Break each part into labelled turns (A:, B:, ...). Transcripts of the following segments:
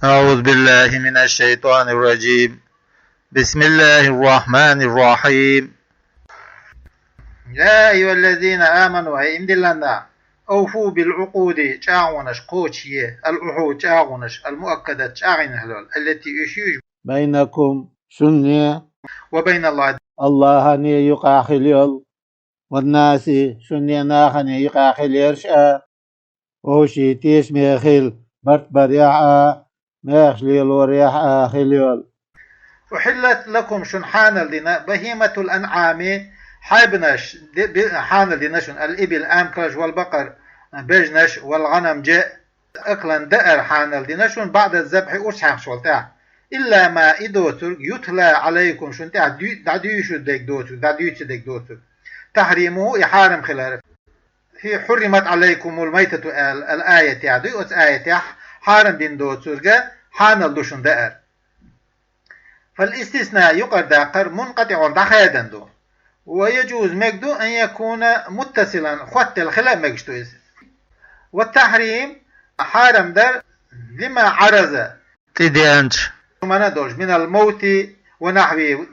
A: أعوذ بالله من الشيطان الرجيم. بسم الله الرحمن الرحيم. يا أيها الذين آمنوا إن دلنا أوفوا بالعقود تعاونش قوتشية العهود تعاونش المؤكدة تعاون التي يشيج
B: بينكم سنة
A: وبين الله
B: الله ني يقاخل والناس سنة ناخني يقاخل يرشا وشي تيس ميخيل برت بريعة ميخليل وريح خليل.
A: أحلت لكم شنحان لنا بهيمة الأنعام حابنش حان لنشن الإبل آمكرج والبقر بجنش والغنم جاء أكلا دأر حان لنشن بعد الذبح أرشح شولتاع إلا ما إدوتر يتلى عليكم شنتاع دعديش ديك دوتر دعديش ديك دوتر تحريمه يحارم خلاف هي حرمت عليكم الميتة الآية يعني آية حارم دين دوتر حان اللوشن دأر فالاستثناء يقر داقر منقطع دخادا دو ويجوز مجدو أن يكون متصلا خط الخلاف مجدو والتحريم حارم در لما عرز تديانش من الموت ونحوه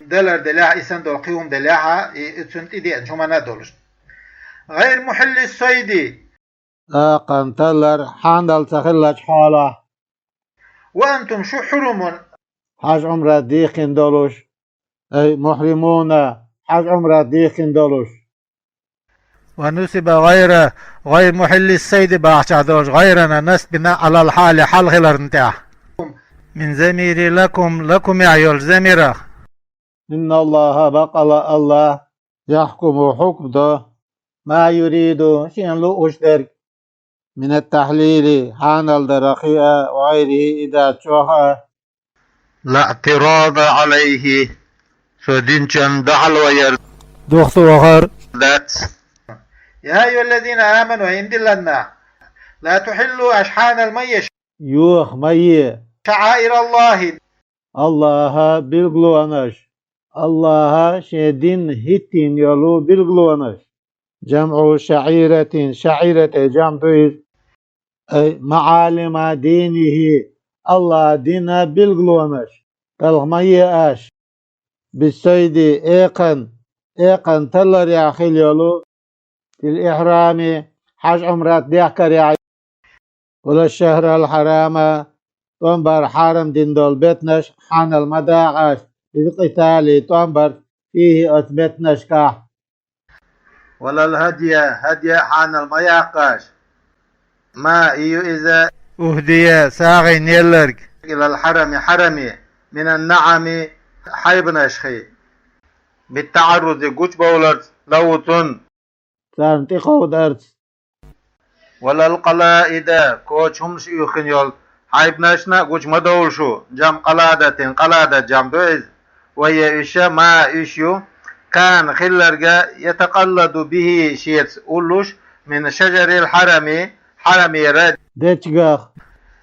A: دلر دلاع إسان دول قيوم دلاعها إتسن تديانش غير محل الصيد
B: قنتلر حاندل تخلج حاله
A: وأنتم شو حرم
B: حج عمره ديخن دولوش أي محرمون حج عمره ديخن دولوش
C: ونسب غير محل الصيد باعتدوش غيرنا نسبنا على الحال حال غير نتاع من زمير لكم يعيول زميرة
B: إن الله بقل الله يحكم حكمه ما يريد شيئا لو أشترك من التحليل حان الدرخية وغيره إذا تشوها
A: لا اعتراض عليه فدينشان دعل وير
C: دوخت وغر
A: ذات. يا أيها الذين آمنوا إن دلنا لا تحلوا أشحان الميش
B: يوخ مي
A: شعائر
B: الله بالغلوانش الله شدين هتين يلو بالغلوانش جمع شعيرة جمع معالم دينه الله دينا بالغلوانش الغمي آش بالسيد إيقن تلر يا خليلو الإحرام حج عمرات ديحكر يا ولا الشهر الحرام تنبر حرم دين دول بيتنش حان المداعش بالقتال تنبر فيه أثبتنش كاح
A: ولا هدي حان المياقاش ما إيو إذا
C: أهدية ساغي نيلرك
A: إلى الحرم حرمي من النعم حيبنا شخي بالتعرض قوش بولر لوتن
B: سانتقو درس
A: ولا القلائد كوش همش يخنيول حيبناشنا قوش مدول شو جام قلادة جام دوئز وهي إشا ما إشيو كان خلرقا يتقلد به شيرس أولوش من شجر الحرم حرمي راد
B: ديتشغاخ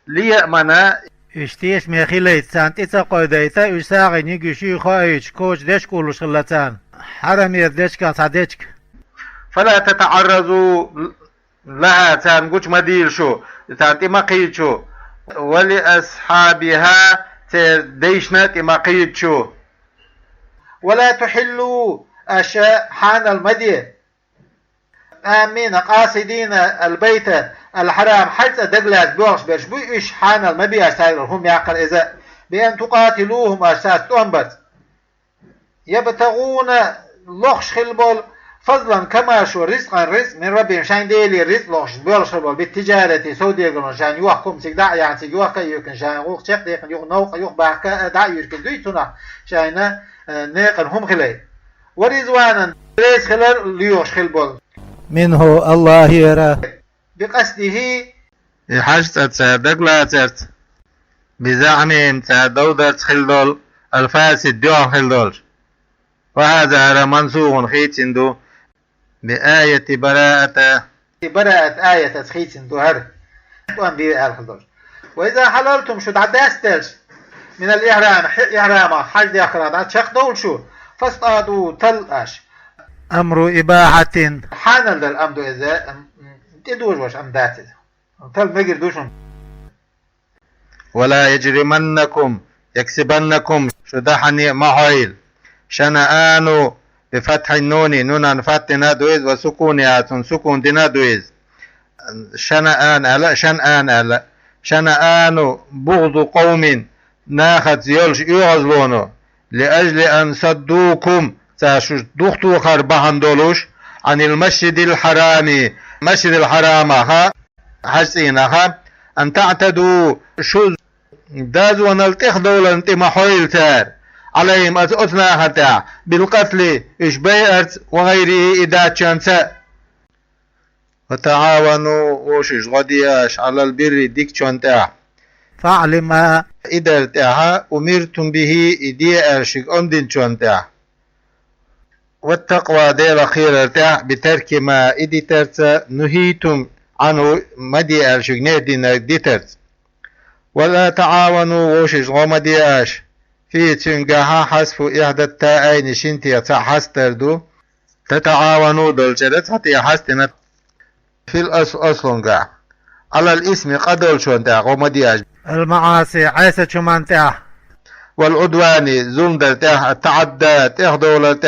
A: ليأمنا
C: اشتيش ميخيليت سانتيتا قويدايتا اساغي نيجيشي خايش كوش ديش كولوش خلتان حرمي ديش كان صاديشك
A: فلا تتعرضوا لها تانقوش مديل شو تانتي مقيد شو ولأصحابها تديشنا تمقيد شو ولا تحلوا أشياء حان المدية آمين قاصدين البيت الحرام حتى دقلات بوغش برش بو إيش حان المبيع هم يعقل إذا بأن تقاتلوهم أساس تنبت يبتغون لخش خلبول فضلا كما شو رزقا رزق من ربهم شان ديلي رزق لخش بولش خلبول بالتجارة سودي يقولون شان يوحكم سيك دع يعني سيك يوحكا يوكن شان يوخ شيخ يوخن يوخ نوخ يوخ باحكا دع يوكن دويتنا شان نيقن هم خلي ورزوانا ريس خلال ليوش خلبول
C: منه الله يرى
A: بقصده حاجت تصدق لا ترت بزعم تدودت خلدول الفاسد دو خلدول وهذا على منسوخ خيتندو بآية براءة آية خيتندو هر وان بي الخلدول وإذا حللتم شو تعداستلش من الإحرام حج أخرى شق دول شو فاصطادوا تلأش
C: أمر إباحة
A: حانل دل أمدو إذا تدوش واش أم داتد تل مجر دوشن
D: ولا يجرمنكم يكسبنكم شدحني محايل شنآن بفتح النون نون فتنا دويز وسكونها سكون دنا دويز شنآن ألا شنآن ألا شنآن بغض قوم ناخذ يلش يغزلونه لأجل أن صدوكم تاشوش دختو خربهن دولوش عن المسجد الحرام مسجد الحرام ها حسينها أن تعتدوا شو داز ونلتخ دولة انت محويل تار عليهم أتنا حتى بالقتل إشبيئت وغيره إذا تشانسا وتعاونوا وشش غدياش على البر ديك تشانتا
C: فاعلم
D: إذا ارتاها أمرتم به إدي أرشق أمدن تشانتا والتقوى دير خير ارتاح بترك ما إدي ترت نهيتم عنه مدي أرشق نهدين دي ترت ولا تعاونوا وشش غمدياش في تنجاها حسف إحدى التائين شنتي يتحستردو تتعاونوا دولجرت حتى يحستنا في الأصلنجا على الاسم قدول شونتا غمدياش
C: المعاصي عيسى شمانتا
D: والعدوان زندر التعدى تهدول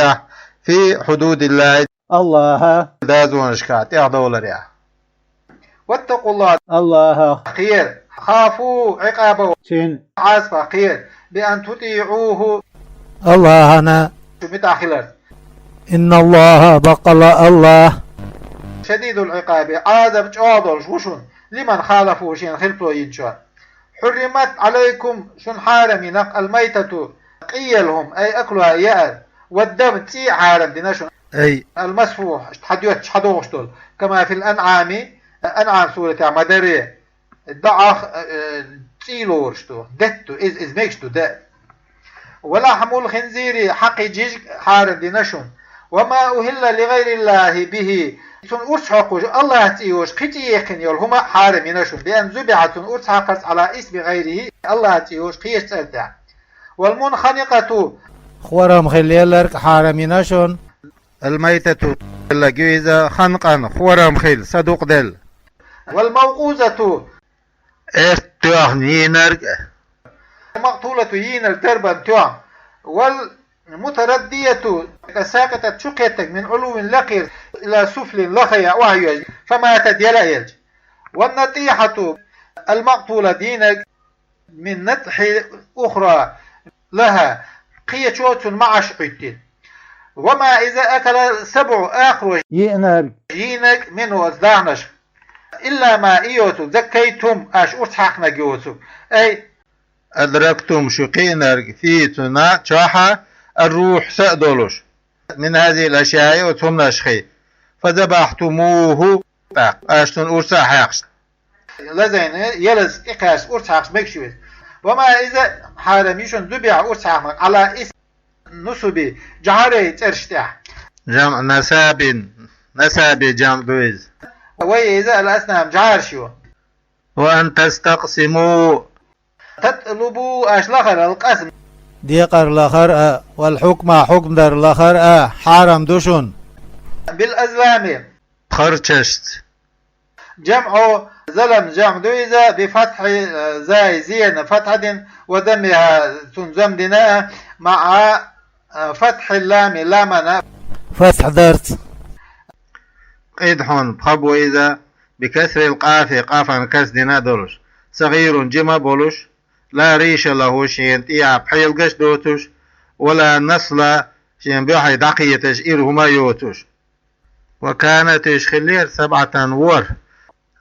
D: في حدود الله
B: الله
D: دازون شكات تهدول
A: واتقوا الله
B: الله
A: خير خافوا عقابه
B: شين
A: عاصفة خير بأن تطيعوه
C: الله أنا
A: متأخلر
C: إن الله بقل الله
A: شديد العقاب عذاب جادل وشن لمن خالفوا شين خلفوا ينشر حرمت عليكم شن حارمين الميتة قيلهم أي أكلها يأل والدم تي حارم ديناشن
C: أي
A: المسفوح حدوشتل كما في الأنعام أنعام سورة مدرية ضعف تيلورشتو دتو إز ميكشتو ده ولا حمول خنزيري حقي جيج حارم ديناشن وما أهل لغير الله به تون أرسحقوا الله تيوش قتي يخن يول هما حارم ينشون بأن زبعة أرسحقت على اسم غيره الله تيوش قيش تردع والمنخنقة
C: خورم خليلرك حارميناشون الميتة الجويزة خنقا خورم خيل صدوق دل
A: والموقوزة
D: ارتوحنينر
A: مقتولة يينر تربا توام والمتردية ساقطت شقيتك من علو لقير إلى سفل لخيا وهي فماتت يلأيج والنطيحة المقتولة دينك من نطح أخرى لها قية معش عدين وما إذا أكل سبع آخر
B: يئنر
A: جينك منه أزدعنش إلا ما إيوتو زكيتم أش أرتحقنا جيوتو أي
D: أدركتم شقينر في تنا شاحة الروح سأدولش من هذه الأشياء وتم نشخي فذبحتموه أشتن أرسا حقش
A: لزين يلز إقاس أرتحقش مكشويت وما إذا حارميشن ذبع أرتحقنا على اسم نسبي جهاري ترشتح
D: جمع نساب جمع دويز
A: وإذا الأسنام جهار شو
D: وأن تستقسموا
A: تطلبوا أشلخر القسم
C: ديقر لخر والحكم حكم در لخر حرم دوشون
A: بالأزلام
D: خرچشت
A: جمع زلم جمع دويزة بفتح زاي زين فتحة ودمها تنزم دناء مع فتح اللام لامنا
C: فتح درت
D: قيدحون بخبو إذا بكسر القاف قافا كسدنا دولش صغير جمع بولش لا ريش له شين تياب حيل قش دوتش ولا نصل شين بيحي دقيتش إرهما يوتش وكانت إشخلير 7 ور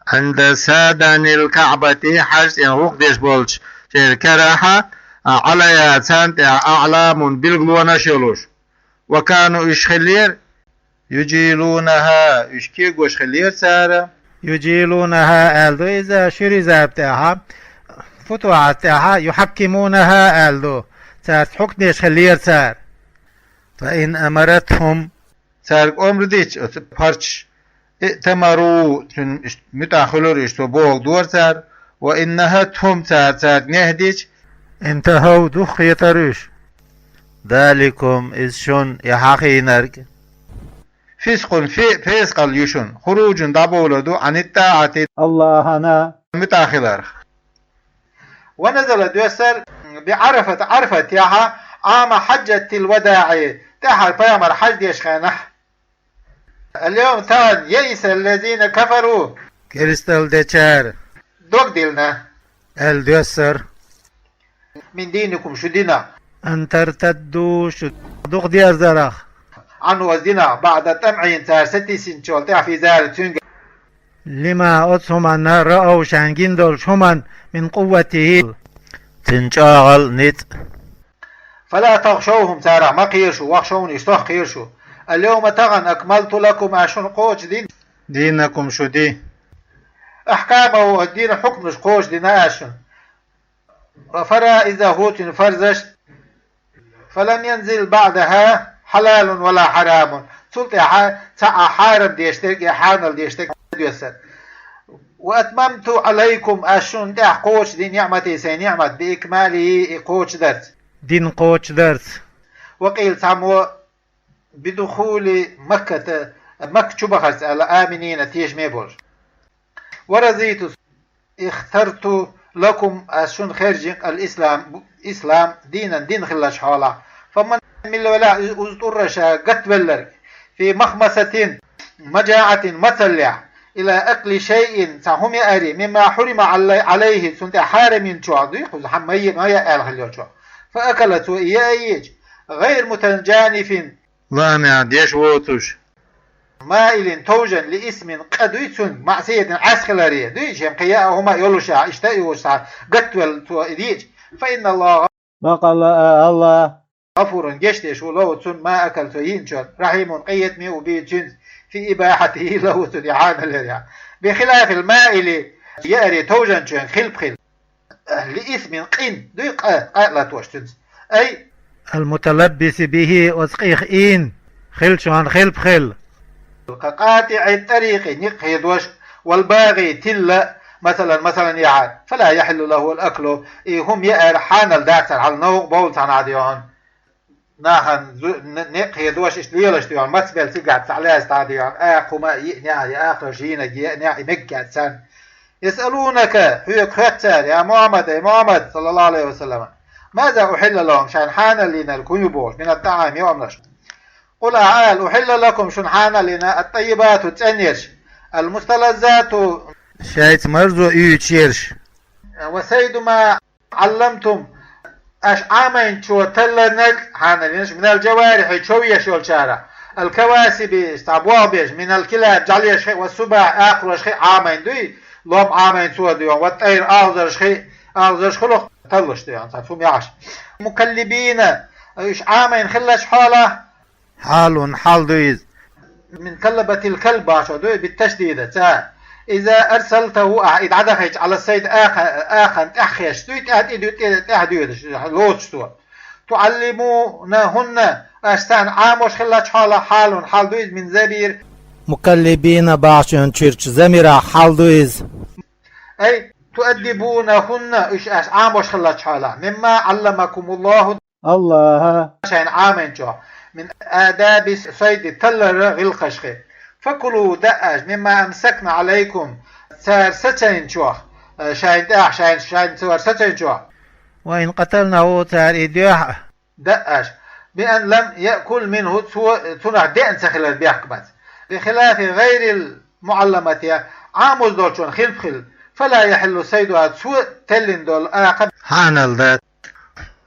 D: عند سادن الكعبة حج ينغوق ديش بولش شير كراحة على سانت أعلام بالغلو نشلوش وكانوا إشخلير يجيلونها إشكيق وإشخلير سارة
C: يجيلونها ألدو إذا شريزة بتاعها فتوى بتاعها يحكمونها ألدو سار حكنيش خلير سار فإن أمرتهم
D: سار أمر ديش بارش ائتمروا متأخلور إشتو بوغ دور سار وإنهتهم سار نهديش
C: انتهوا دخ يترش ذلكم إذ يحقي نرك
D: فسق فسق يشون خروج دابولدو عن الطاعة
B: الله أنا
D: متأخلر
A: ونزل ديسر عرفت ياها عام حجة الوداع تاها البيامر حج ديش خانح. اليوم تان يئس الذين كفروا
C: كريستال ديشار
A: دوك ديلنا
C: الديسر
A: من دينكم شو دينا
C: أن ترتدوا دوق ديار زرخ
A: عن وزنا بعد تمعين تار 6 سنين شولتها في زار تنق
C: لما أتهم أن رأوا شانجين دول شمان من قوته تنشاغل نت
A: فلا تخشوهم تارع ما قيرشوا واخشوني اشتوح قيرشوا. اليوم تغن أكملت لكم عشان قوش
D: دينكم شو دي
A: أحكامه الدين حكم قوش دين عشان فرا إذا هو تنفرزش فلم ينزل بعدها حلال ولا حرام سلطة حارم ديشتك يحانل ديشتك ديسر. وأتممت عليكم أشون قوش دين نعمتي سي نعمت بإكماله قوش درس
C: دين قوش درس.
A: وقيل سامو بدخول مكة شبخت على آمنين تيش ميبوش. ورزيت اخترت لكم أشون خرج الإسلام دينا دين خلاش حالا. فمن من ولا أزطرشا قتبلر في مخمسة مجاعة متلع إلى أكل شيء سهم يأري مما حرم عليه سنت حارم شعضي خذ حمي ما يأل خليه شو فأكلت إيايج غير متجانف
D: لا ديش ووتوش
A: مائل توجا لاسم قدويتون معصية عسكرية دويش يمقيا هما يلوشا اشتاقوا شا قتل ديج فإن الله
B: ما قال الله
A: غفور جشتش ولو تون ما أكلت ينشر رحيم قيت مي وبيجنس في إباحته له تدعان الرياء بخلاف المائل يأري توجا شن خل لاسم قين دويق قالت وشتنس أي
C: المتلبس به وسقيخ إين خل شوان خل بخل
A: قاطع الطريق نقهد وش والباغي تل مثلا يعاد فلا يحل له الأكل هم يأر حان الداكتر على نوع بول عن عديان ناهن نقهد وش إشليلش ديان ما تسبيل سيقعد عليها استعديان ما يأني آخر جينا يأني مقعد سن يسألونك هو كختار يا محمد صلى الله عليه وسلم ماذا أحل لهم شان حان لنا الكيبوش من الطعام يومنش قل أعال أحل لكم شنحان لنا الطيبات تنيرش المستلزات
C: شايت مرزو يوتشيرش
A: وسيد ما علمتم عامين شو تلنك حان لنش من الجوارح شوية شو الشارع الكواسب استعبوابيش من الكلاب جعليش خي والسباع آخر شيء عامين دوي لوب عامين سوى ديون والطير آغزر خلق تلش ديون صارتهم يعش مكلبين ايش عامين خلش حاله
C: حال دويز
A: من كلبة الكلب عشان بالتشديد إذا أرسلته إذا عدخش على السيد آخر أخيش تهديدش لوش تعلمونهن أشتان عاموش خلاش حال دويز من زبير
C: مكلبين باشون تشيرش زميرة حال دويز
A: أي تؤدبونهن إيش عاموش خلاش حالا مما علمكم الله عشان عامين شو من آداب صيد التلر غلقشخي فكلوا دقاج مما أمسكنا عليكم سار ستين شوخ شاين سوار ستين شوخ
C: وإن قتلناه سار إديوح
A: دقاج بأن لم يأكل منه تنع دين سخل البيحكمت بخلاف غير المعلمة عاموز دولشون خل فلا يحل صيدها سوء تلين دول آقب
D: حانل ذات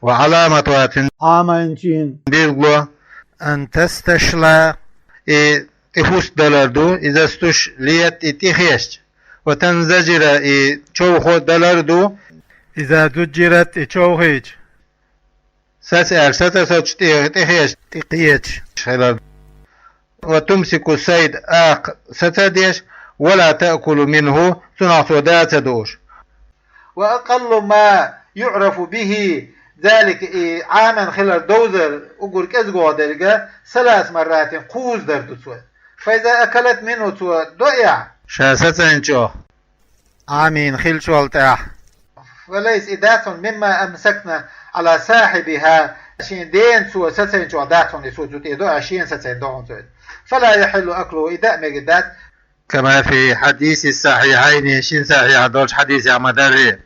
D: وعلامة
B: عامين
D: بيلغو
C: أن تستشلى
D: تفوس دلاردو إذا استش ليت اتخيشت وتنزجر تشوخو دلاردو
C: إذا دجرت تشوخيج
D: ساسر ستسوش تخيشت
C: تقيج
D: وتمسك السيد ستديش ولا تأكل منه تنعصو دات دوش.
A: وأقل ما يعرف به ذلك عاما خلال دوزر أقول كزغو درجة 3 مرات قوز دردو فإذا أكلت منه ضيع
D: شاستين شو
C: عامين خل شوالتاح
A: وليس إدات مما أمسكنا على صاحبها شين دين سوى ستين شو داتون يسوى تيدو 20 ستين دون فلا يحل أكله إداء مجدات
D: كما في حديث الصحيحين شين صحيح دولش حديث عمدري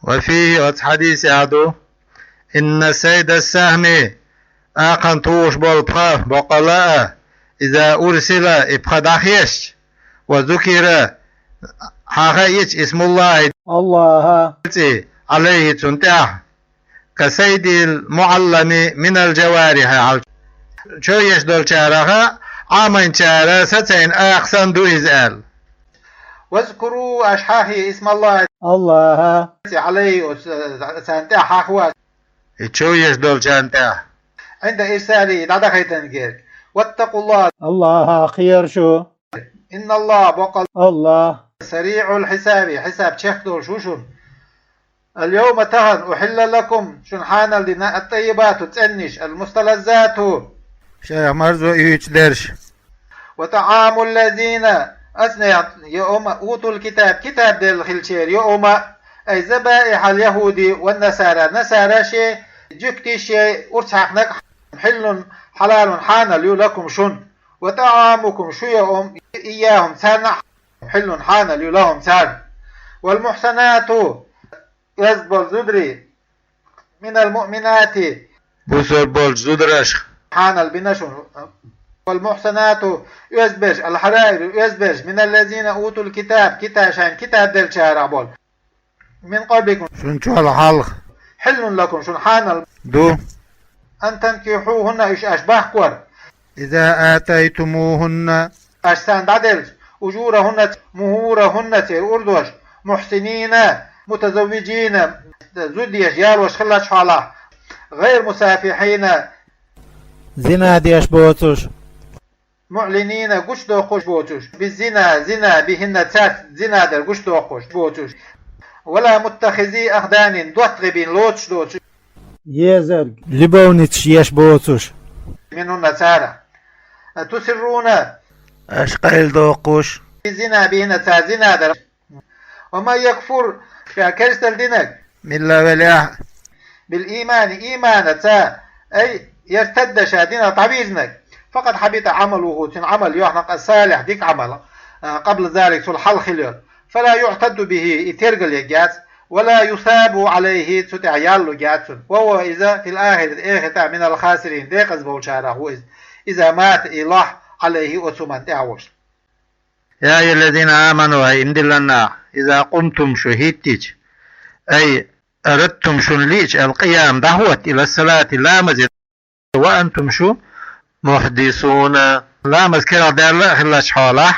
D: وفيه حديث عدو إن سيد السهم أقنطوش بالبخاف بقلاء إذا أرسل إبخداخيش وذكر حقيقة اسم الله
B: الله
D: عليه تنتع كسيد المعلم من الجوارح شو يشدل شارها عامين شارة ستين أحسن دو إزال
A: واذكروا أشحاحي اسم الله
B: الله
A: عليه سنتع حقوات
D: شو يشدل شانتع
A: عند إرسالي دعدا خيتن غير واتقوا الله
B: الله خير شو
A: إن الله بقل
B: الله
A: سريع الحساب حساب شيخ دول شوشن اليوم تهن أحل لكم شنحان لنا الطيبات تسنش المستلزات
C: شيخ مرزو إيش درش
A: وطعام الذين أثنى يوم أوتوا الكتاب كتاب دل خلشير يوم أي ذبائح اليهودي والنصارى نصارى شيء جكتي شيء أرسحنك حل حلال حان لكم شن وطعامكم شو يوم إياهم سنة حل حان لهم سن والمحسنات يزبل زدري من المؤمنات
D: بوصل بول زدرش
A: حان البنشن والمحسنات يزبج الحرائر يزبج من الذين أوتوا الكتاب كتاشان كتاب دل شارع من قبلكم
C: شنشو الحلق
A: حل لكم شنحان
C: دو
A: أن تنكحوهن إيش أشباه كور
C: إذا آتيتموهن
A: أجسان دادل أجورهن مهورهن تير أردوش محسنين متزوجين زوديش يالوش خلاش حاله غير مسافحين
B: زنا ديش بوتوش
A: معلنين قش دو خوش بوتوش بالزنا زنا بهن تات زنا در قش دو خوش بوتوش ولا متخذي أخدان دوتغبين لوتش دوتش
B: يزر لبونتش يش بوتوش
A: منهن تارة تسرون
C: أشقيل دوقوش
A: زنا بهن تات زنا در وما يكفر كرستل دينك
C: من لا ولا
A: بالإيمان إيمان تا أي يرتد شادين طبيزنك فقد حبط عمله عمل يحنق الصالح ديك عمل قبل ذلك سلحل خليل فلا يعتد به يترقل يجات ولا يثاب عليه تتع يالو جات وهو إذا في الآخر من الخاسرين ديق أزبول شاره إذا مات إله عليه أسمان تعوش
D: يا أيها الذين آمنوا إن لنا إذا قمتم شهدتج أي أردتم شنليج القيام دعوة إلى الصلاة لا مزيد وأنتم شو محدثون لا مذكرة دار لا خلاش حاله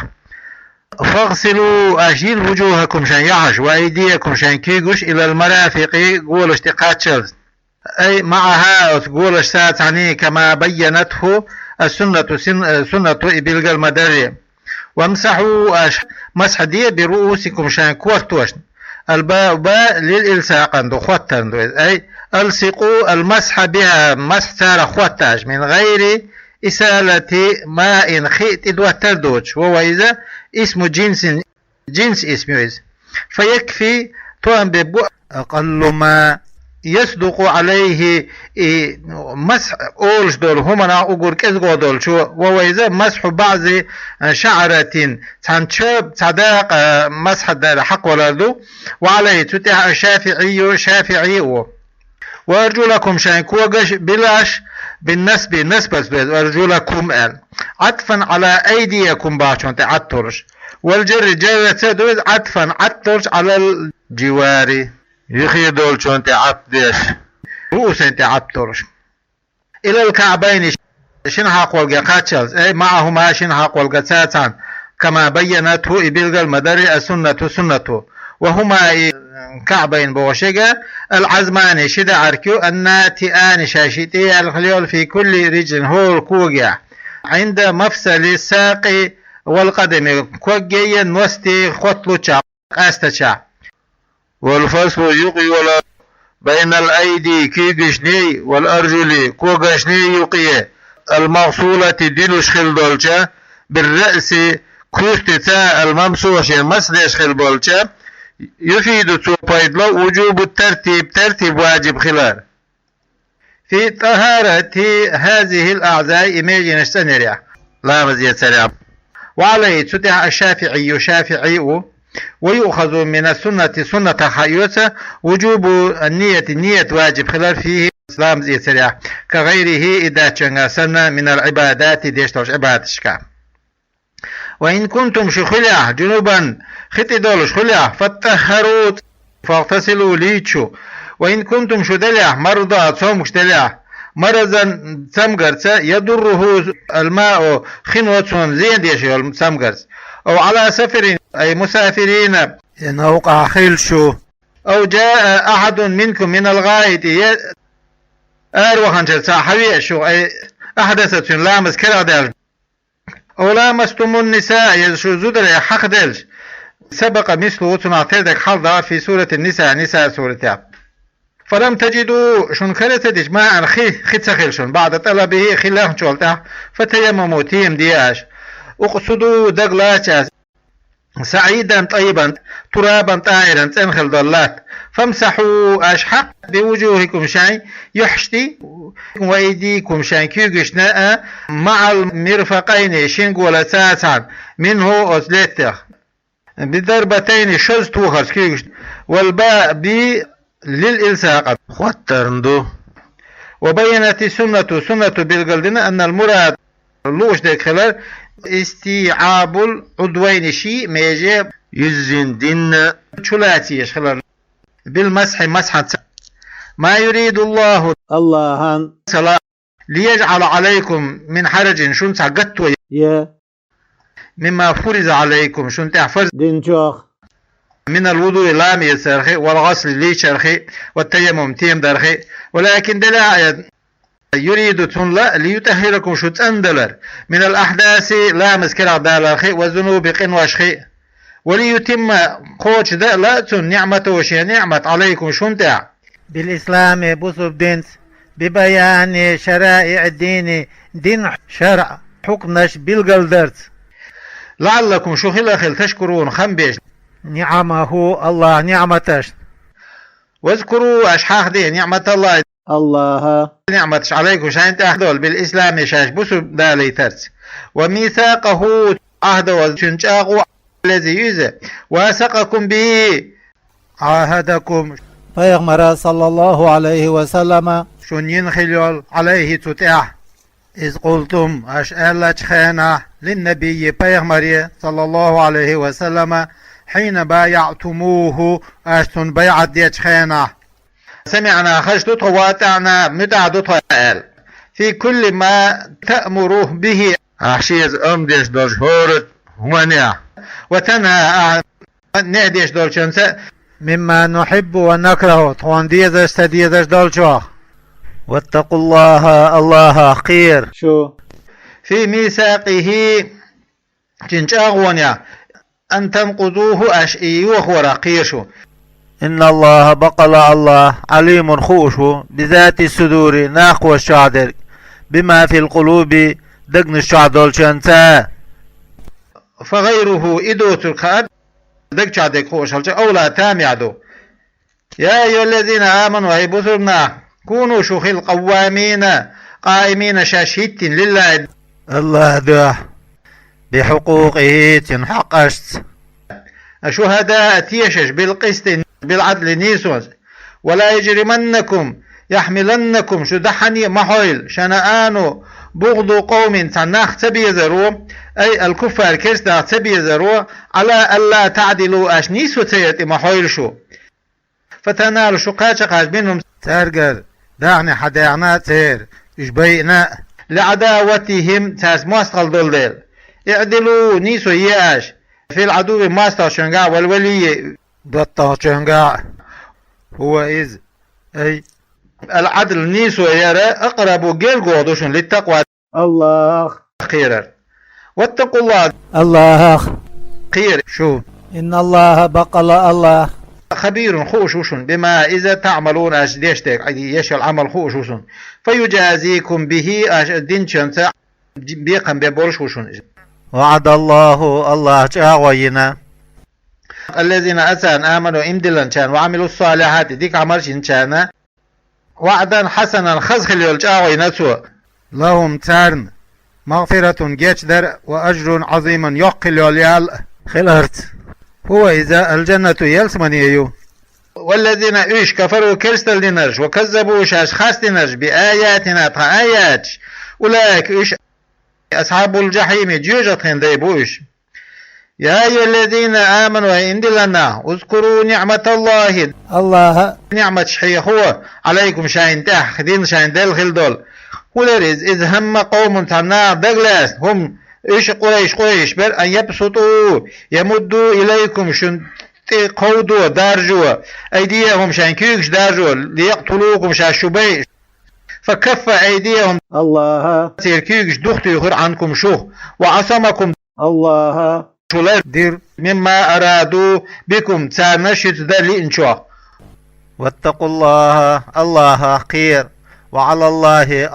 D: فاغسلوا أجيل وجوهكم شان يعش وأيديكم شان كيقش إلى المرافق قول اشتقات شلز أي معها تقول ساعة عني كما بينته سنة إبلغ المدري وامسحوا مسح دي برؤوسكم شان كورتوش الباء للإلصاق عنده خوتن أي ألصقوا المسح بها مسح سار خوتاج من غير إسالة ماء خيط دوتردوش وهو إذا اسم جنس اسمه فيكفي توان ببو
C: أقل ما
D: يصدق عليه مسح أولش دول هم أنا أقول كذا دول شو وهو إذا مسح بعض شعرة تنشب صداق مسح الحق ولا دو وعليه تتع شافعي وأرجلكم شان كوغش بلاش بالنسبة نسبة وأرجلكم عطفا على أيديكم باشون تعطرش والجر جر تدوز عطفا عطرش على الجواري يخي دول شون تعطدش رؤوس تعطرش إلى الكعبين شنحق والقاتشلز أي معهما شنحق والقاتسان كما بينته إبلغ المدري السنة سنته وهما كعبين بوشقة العزمان شد عركو الناتئان شاشتي الخليول في كل رجل هو الكوجع عند مفصل الساق والقدم كوجيا نوستي خطلو استشع والفصل يقي ولا بين الأيدي كيجشني والأرجل كوجشني يقي الموصولة ديلوش خلدولشا بالرأس كوستتا الممسوش مسلش خلدولشا يفيد توبايد وجوب الترتيب ترتيب واجب خلال في طهارة هذه الأعضاء إيميجين السنريع لا مزيد سريع وعليه تتح الشافعي ويؤخذ من السنة سنة حيوسة وجوب النية واجب خلال فيه إسلام زي سريع كغيره إذا كان سنة من العبادات ديشتوش عبادتشكا. وإن كنتم شخلع جنوبا خطي دولش خلع فاتطهروا فاغتسلوا ليتشو. وإن كنتم شدلع مرضى تصومش دلع مرضا سمغرس يضره الماء خنوة زين ديشو سمغرس أو على سفر أي مسافرين
C: إن أوقع خيلشو
D: أو جاء أحد منكم من الغائط أروحا صاحبي شو أي أحدثت لامس كلا دل أو لامستم النساء يشو زدر حق دلش سبق مثل وتنا تردك حظا في سورة النساء نساء سورة فلم تجدوا شن كرت إجماعا خي سخيلشون بعد طلبه خلاه شولته فتيمموا تيم دياش اقصدوا دقلاتش سعيدا طيبا ترابا طائرا تنخل ضلات فامسحوا أشحق بوجوهكم شيء يحشتي وأيديكم شيء كيوغشنا مع المرفقين شنق ولا ساسا منه أزلته بضربتين شز توخرس كيوغش والباء بي للإلساق خوترندو. وبينت سنة بالقلدنا أن المراد لوش ديك خلال استيعاب العضوين شيء ميجي يزين دين شلاتي خلال بالمسح مسحة ما يريد الله ليجعل عليكم من حرج شن سعقتوا مما فرض عليكم شن تحفظ من الوضوء لام يسرخي والغسل لي شرخي والتيمم تيم درخي ولكن دلا يريد تنلا ليطهركم شو تندلر من الأحداث لا مسكرة دالخي والذنوب قنوشخي وليتم قوش دا لا تن نعمته وشي نعمة عليكم شنتع
C: بالإسلام بصب دينس ببيان شرائع الدين دين شرع حكمش بالقلدرت
D: لعلكم شو خلخل تشكرون خنبيش
C: نعمه الله نعمتش
D: واذكروا أشحاخ دي نعمة الله نعمتش عليكم شاين تأخذول بالإسلام شاش بسو دالي ترس وميثاقه عهد وشنشاقه الذي يزه واسقكم به
C: عاهدكم فيغمر صلى الله عليه وسلم
D: شن ينخلول عليه تتاح إذ قلتم أشألت خينا للنبي بيغمر صلى الله عليه وسلم حين بايعتموه أشتن بيعت ديت خينا سمعنا خشتت واتعنا متعدت في كل ما تأمره به أحشيز أمدش دجهورت هونيا وتنهى نهديش دولشنسا
C: مما نحب ونكره طوان ديزش تديزش دولشوخ واتقوا الله خير
D: شو في ميثاقه جنجاغونيا أن تنقضوه أشئيوخ ورقيشو
C: إن الله بقل الله عليم خوش بذات الصدور ناقو الشعدر بما في القلوب دقن الشعدر شنسا
D: فغيره إدو تلقاد دق شعدك خوش أولا تامعدو. يا أيها الذين آمنوا هيبثرنا كونوا شخيل قوامين قائمين شاشهت لله
C: الله ده بحقوقه تنحقشت
D: شهداء تيشش بالقسط بالعدل نيسوس ولا يجرمنكم يحملنكم شدحني محويل شنآن بغض قوم تناخ تبيزرو أي الكفار كرسنا تبيزرو على ألا تعدلوا أشنيسو تيت محويل شو فتنال شقاش منهم
C: ترقر دعني حداعنا تير إشبينا
D: لعداوتهم تاس مواصل دولدل اعدلوا نيسو ياش في العدو ماستر شنقا والولي
C: بطا شنقا هو إذ أي
D: العدل نيسو يرى أقرب جيل قوضوشن للتقوى
B: الله
D: خيرا واتقوا
C: الله
D: خير
C: شو إن الله بقل الله
D: خبير خوشوشن بما إذا تعملون أشديشتك يش العمل خوشوشن فيجازيكم به أشدين شنسا بيقم ببولشوشن
C: وعد الله جاوينا
D: الذين أسان آمنوا إمدلن كان وعملوا الصالحات ديك عمرشن كان وعدا حسنا خزخل يلجاوي سوء
C: لهم تارن مغفرة جيش در وأجر عظيم يقل يليال خلرت هو إذا الجنة يلسمني
D: والذين إيش كفروا كرستل دينرج وكذبوا شاش خاص دينرج بآياتنا آيات أولئك إيش أصحاب الجحيم جيجتهم ديبوش. يا أيها الذين آمنوا إن لنا اذكروا نعمة الله نعمة شحيح هو عليكم شاين تاح خدين شاين دل خلدول ولرز إذ هم قوم تنا دغلاس هم إيش قريش بر أن يبسطوا يمدوا إليكم شن قودوا دارجوا أيديهم شان كيكش دارجوا ليقتلوكم شان شبي فكف أيديهم
B: الله
D: سير كيكش دختي يخر عنكم شوخ وعصمكم
B: الله
C: دير
D: مما أرادوا بكم تسار نشت دلي إنشوا.
C: واتقوا الله خير وعلى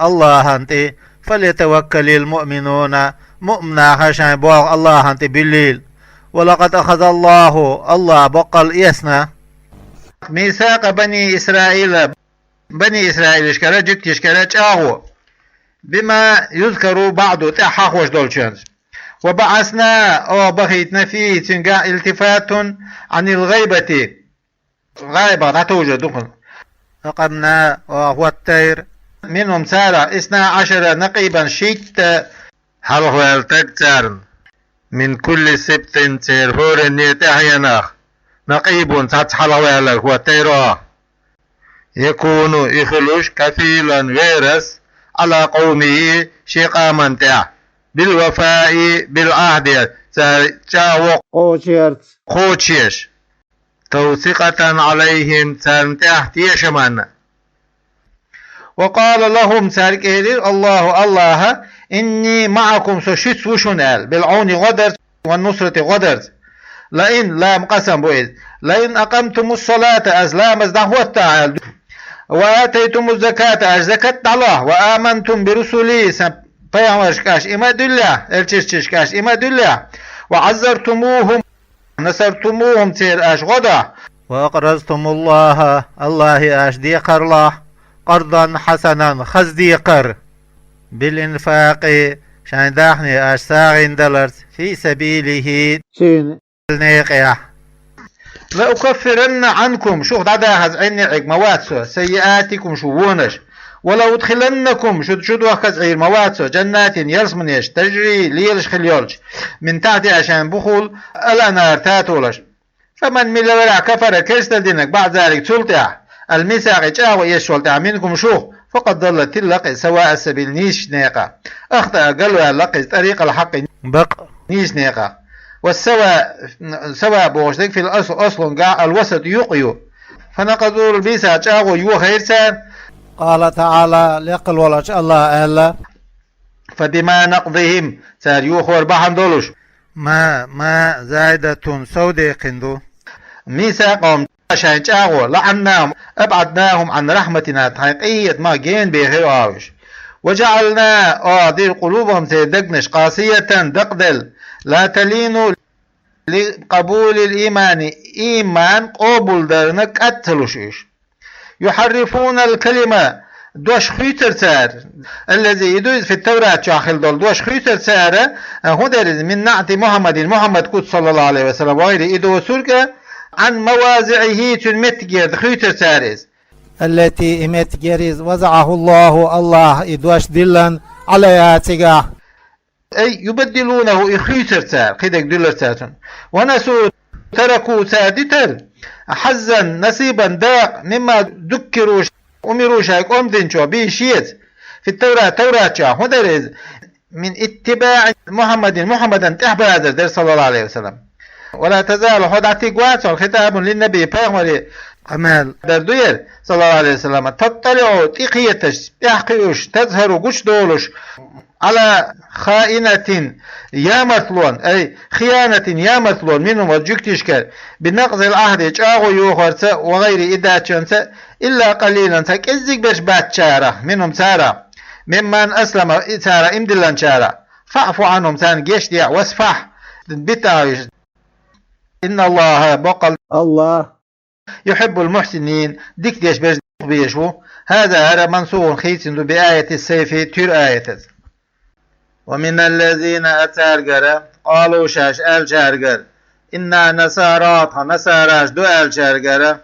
C: الله أنت فليتوكل المؤمنون مؤمنا خشان بوغ الله أنت بالليل. ولقد أخذ الله بقل يسنا
D: ميثاق بني إسرائيل إشكالا جكت إشكالا جاهو بما يذكر بعض تحاخوش دولشانز. وبعثنا أو بخيتنا فيه تنقى التفات عن الغيبة غائبة لا توجد
C: فقدنا وهو الطير
D: منهم سارة 12 نقيبا شيت حلو التكتر من كل سبت تير هور نيتحيناخ نقيب تتحلو هو الطير يكون إخلوش كفيلا ويرس على قومه شقاما تاع بالوفاء بالعهد تاوق خوشيش توثيقة عليهم تنتهت يشمن. وقال لهم سارك الله إني معكم سوشيت وشنال بالعون غدرت والنصرة غدرت لئن لام قسم بوئذ لئن أقمتم الصلاة أزلام أزدهوت تعال وآتيتم الزكاة أزكت الله وآمنتم برسولي بيامشكاش إما دلّة الششكاش إما دلّة وعزرتموهم نصرتموهم تير أش غدا
C: وأقرضتم الله أش ديقر الله قرضا حسنا خز ديقر بالإنفاق شان داحني أش ساغين دلرت في سبيله
B: شين
C: النيقيا.
D: لأكفرن عنكم شو دادا هز عيني عيق مواتسو سيئاتكم شوونش ولو ادخلنكم شد وخز عير مواتسو جنات يرسمنيش تجري ليلش خليولش من تحت عشان بخول الأنار تاتولش. فمن من لورع كفر كرستل دينك بعد ذلك تلتع المساق جاوة يشولتع منكم شوخ فقد ضل تلق سواء السبيل نيش نيقا أخطأ قلوا لقي طريق الحق
C: بق
D: نيش نيقا والسواء بوشتك في الأصل قاع الوسط يقيو فنقضوا البيسا جاوة يو خيرسان.
C: قال تعالى لقل ولش الله ألا
D: فبما نقضهم سار يوخور بحن دولش
C: ما زائدة سودي قندو
D: ميثاقهم عشان جاغو لعناهم أبعدناهم عن رحمتنا حقيقية ما جين بيخيوش وجعلنا دير قلوبهم تدقنش قاسية دقدل لا تلينوا لقبول الإيمان إيمان قبول درنك أتلوشيش يحرفون الكلمة دوش خيتر سار الذي يدوز في التوراة شاخل دول دوش خيتر سار هدرز من نعت محمد قد صلى الله عليه وسلم وغيره إدو سرق عن موازعه تنمتجر خيتر سارز
C: التي إمتجرز وزعه الله إدوش دلن عليها تقع
D: أي يبدلونه إخيتر سار قدك دلر ساتن ونسوا تركوا سادتر حزا نصيبا داق مما ذكروا أمروا شايك أمدنشوا بيشيت في توراة شاه هدرز من اتباع محمدا تحبر هذا صلى الله عليه وسلم. ولا تزال حدعتك واتسع ختام للنبي بيغمري
C: أمال
D: دردوير صلى الله عليه وسلم تطلعوا تقيتش تحقيوش تظهروا قش دولش على خائنة يا مثلون أي خيانة يا مثلون منهم وجكتشكر بنقض العهد جاغو يوخرس وغير إداتشنس إلا قليلا سكزك بش بات شارة منهم سارة ممن أسلم سارة إمدلن شارة فاعفوا عنهم سان جيش ديع واسفح بتاوش إن الله بقل
B: الله
D: يحب المحسنين ديك ديش بش بيشو هذا هذا منصوب خيس بآية السيف تير آية. ومن الذين أتارجر قالوا شاش آل شارجر إنا نسارات نساراش دؤال شارقرة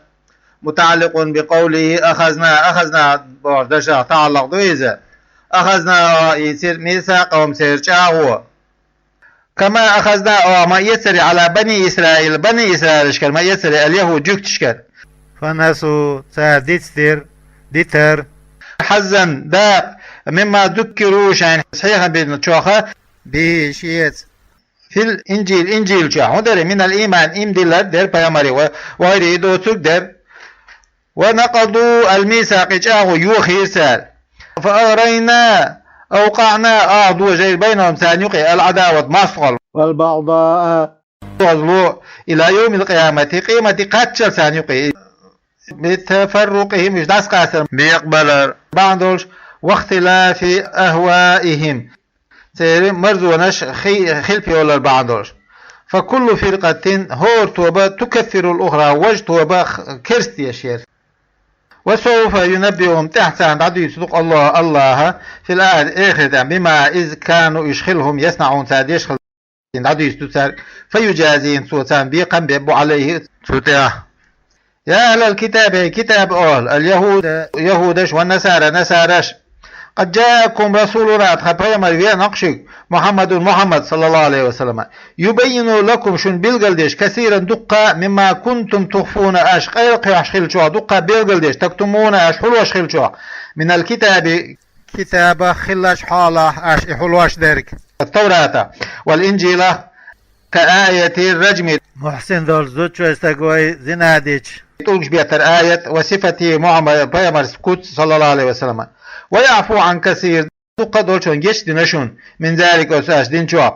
D: متعلق بقوله أخذنا بوردشا تعلق دويزة أخذنا يصير ميثاقهم سيرجعوا كما أخذنا ما يسري على بني إسرائيل بني إسرائيل شكر ما يسري اليهود جوك تشكر
C: فنسوا سادستر ديتر
D: حزن دا مما ذكروا شان صحيحا بالنشوخة
C: بشيت
D: في الإنجيل إنجيل شا هدر من الإيمان إمدلت در بيامري وغيره دوتوك در ونقضوا الميثاق جاءوا يوخي سال فأرينا أوقعنا أعضو جير بينهم سانيقي العداوة مصغل
B: والبغضاء
D: إلى يوم القيامة قيمة قتل سانيقي بتفرقهم مش داس قاسم بيقبل بعضوش واختلاف أهوائهم سير مرزونش خلفي ولا بعضوش فكل فرقة هور توبة تكفر الأخرى وجه توبة كرست يشير وسوف ينبئهم تحت عند عدو يصدق الله في الآية الآخرة بما إذ كانوا يشخلهم يصنعون ساد يشخل عدو يستسر فيجازين سوتان بيقم بيبو عليه سوتاه يا أهل الكتاب كتاب أهل اليهود يهودش والنسارى نسارش قد جاءكم رسولنا تخبر نقشك محمد صلى الله عليه وسلم يبين لكم شن بلغلدش كثيرا دقة مما كنتم تخفون غير أشخيل شو دقة بلغلدش تكتمون حلوش خيل شو من الكتاب
C: كتابة خلاش حالة حلوش دارك
D: التوراة والإنجيل كآية الرجم
C: محسن دول زوجو استقوي زناديش
D: تلقش بيتر آية وصفة محمد بيامر سكوت صلى الله عليه وسلم ويعفو عن كثير دقة دولشون جيش دينشون من ذلك أساس دين شو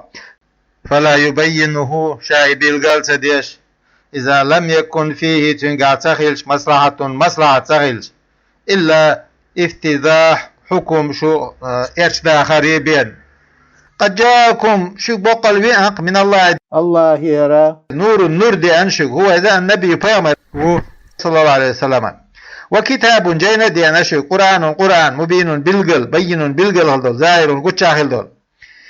D: فلا يبينه شاي بالقلسة ديش إذا لم يكن فيه تنقع تخيلش مصلحة تخيلش إلا افتضاح حكم شو إرشدا خريبين قد جاءكم شو بقل بيئق من الله
B: يرى
D: نور دي أنشق هو إذا النبي بيامر صلى الله عليه وسلم وكتاب جينا دي أنشق قرآن مبين بالقل بين بالقل هلدول زائر قتشا هلدول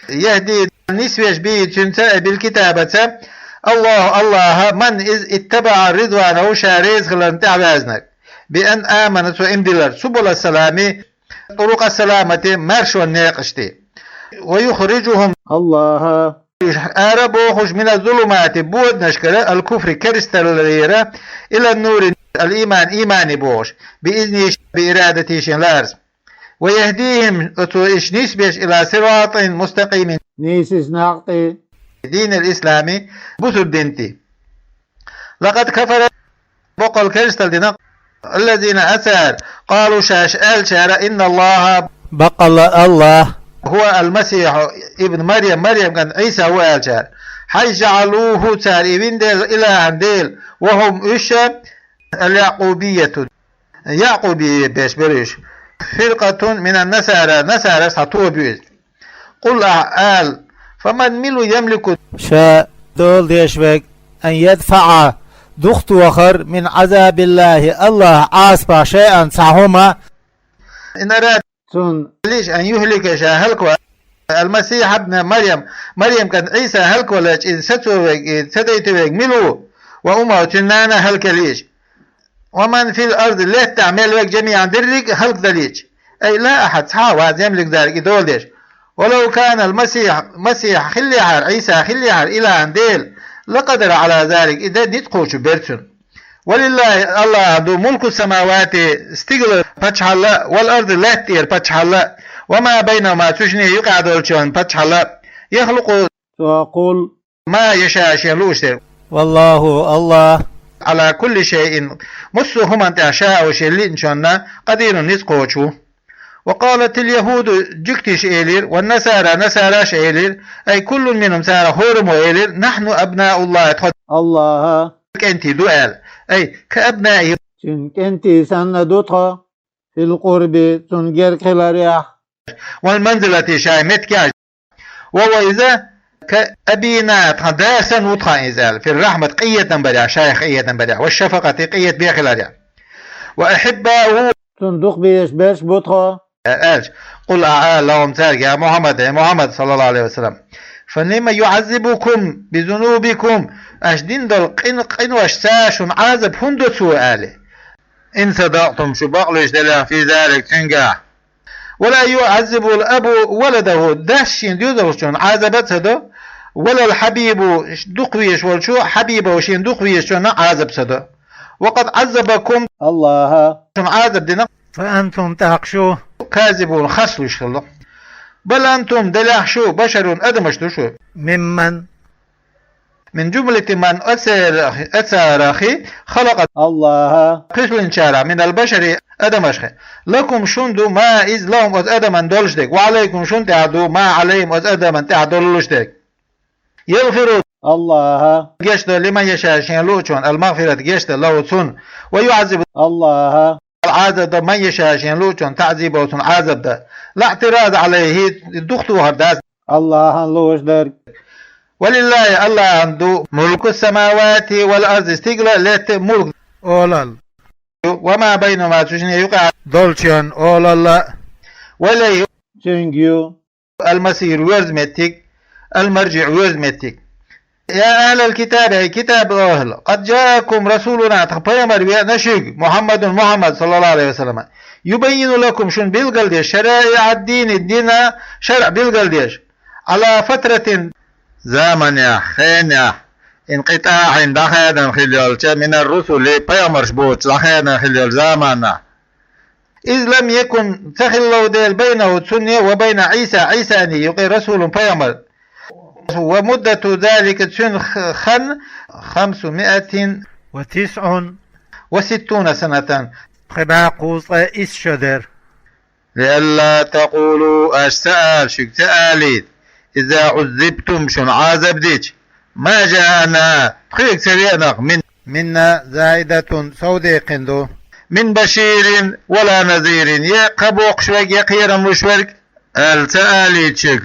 D: يهدي نسويش بي تنسى بالكتابة الله من إذ اتبع الرضوان وشاريز خلال تعبازنك بأن آمنت وإمدلر سبل السلام طرق السلامة مرش والناقشتي ويخرجهم
B: الله
D: أربوخش من الظلمات بود نشكرة الكفر كرستليرة إلى النور الإيمان إيمان بوش بإذنه بإرادته شنلارز ويهديهم إش نسبش إلى صراط مستقيم
B: نيسس ناقتي
D: دين الإسلامي بسر دينتي لقد كفر بقل كرستل دينق الذين أثار قالوا شار إن الله
C: بقل الله
D: هو المسيح ابن مريم كان عيسى هو الشار حي جعلوه سار ابن ديل إله ديل وهم إيش يعقوبية بيش بريش فرقة من النسارى سطوه بيز قل أعال فمن ملو يملك
C: شاء دول ديشبك أن يدفع دخت وخر من عذاب الله عاصبا شيئا سعهما
D: إن أراد ليش أن يهلك شاهلك المسيح ابن مريم كان عيسى هلك ولا إن ستيت ملو وأمه تنانا هلك ليش ومن في الأرض لا تعمل وك جميعا درك هلك ذلك أي لا أحد حاوز يملك ذلك دول ديش ولو كان المسيح خليحر عيسى خليحر إلى عنديل لقدر على ذلك إذا نتقوش بيرتون ولله الله ذو ملك السماوات استقل فتح الله والأرض لا تير فتح الله وما بينهما تشني يقعد الشون فتح الله يخلق
B: وقل
D: ما يشاء شيلوش
C: والله الله
D: على كل شيء مسهم أنت شاء وشيء إن شاءنا قدير نتقوشو وقالت اليهود جكتش إيلير والنسارى نساراش إيلير أي كل منهم سارة هورم وإيلير نحن أبناء
B: الله
D: أنت دؤال أي كأبنائه
B: أنت سندوتها في القرب تنجر خلاريح
D: والمنزلة شايمت كاج وهو إذا كأبينا تداسا وطخا إزال في الرحمة قية بدع شايخ قية بدع والشفقة قية بيخلاريح وأحباؤه
B: صندوق بيش بوتها
D: قل أعال لهم تارك يا محمد صلى الله عليه وسلم فلما يعذبكم بذنوبكم أشدين دول قن واشتاش عازب هندو سؤالي إن صدقتم شو بقلش دلها في ذلك تنقع ولا يعذب الأب ولده دهشين ديودرشون عازبت هذا ولا الحبيب دقويش والشو حبيبه وشين دقويش عازب هذا وقد عذبكم
B: الله
D: عازب دينا
C: فأنتم تحقشوا
D: كاذبون خسلوا شلو بل أنتم دلحشوا بشر أدمشتوا شو من جملة من أتسارخي خلق
B: الله
D: قشل شارع من البشر أدمشخي لكم شندو ما إذ لهم أز أدمن دولشتك وعليكم شن تعدو ما عليهم أز أدمن تعدولشتك يغفروا
B: الله
D: جشت لمن يشاء شين لوچون المغفرة جشت لو تسن ويعذب
B: الله
D: العذاب من يشاء شين لوچون تعذيب وتن عذاب ده لا اعتراض عليه دختو هرداز
B: الله لوش درك
D: ولله الله عنده ملك السماوات والأرض استقلال لت ملك
C: أولال
D: وما بينما تشني يقع
C: دولشان أولال
D: ولا
B: تشنجيو
D: المسير وزمتك المرجع وزمتك يا أهل الكتاب أي كتاب أهل قد جاءكم رسولنا تقيمر نشيق محمد صلى الله عليه وسلم يبين لكم شن بالقلديش شرائع الدين شرع بالقلديش على فترة زمن خين انقطاع دخل خلال من الرسل بيامرش بوت دخل خلال زماننا إذ لم يكن تخلوا ديل بينه السنة وبين عيسى أن يقي رسول بيامر ومدة ذلك خن 569 سنة
C: خباقوس إسشدر
D: لئلا تقولوا أشتأل شكتأليت إذا عذبتم شن عذب ديش ما جاءنا خيك سريانق
C: منا زائدة سودي قندو
D: من بشير ولا نذير يقبوق شوك يقير مشورك التآليت شك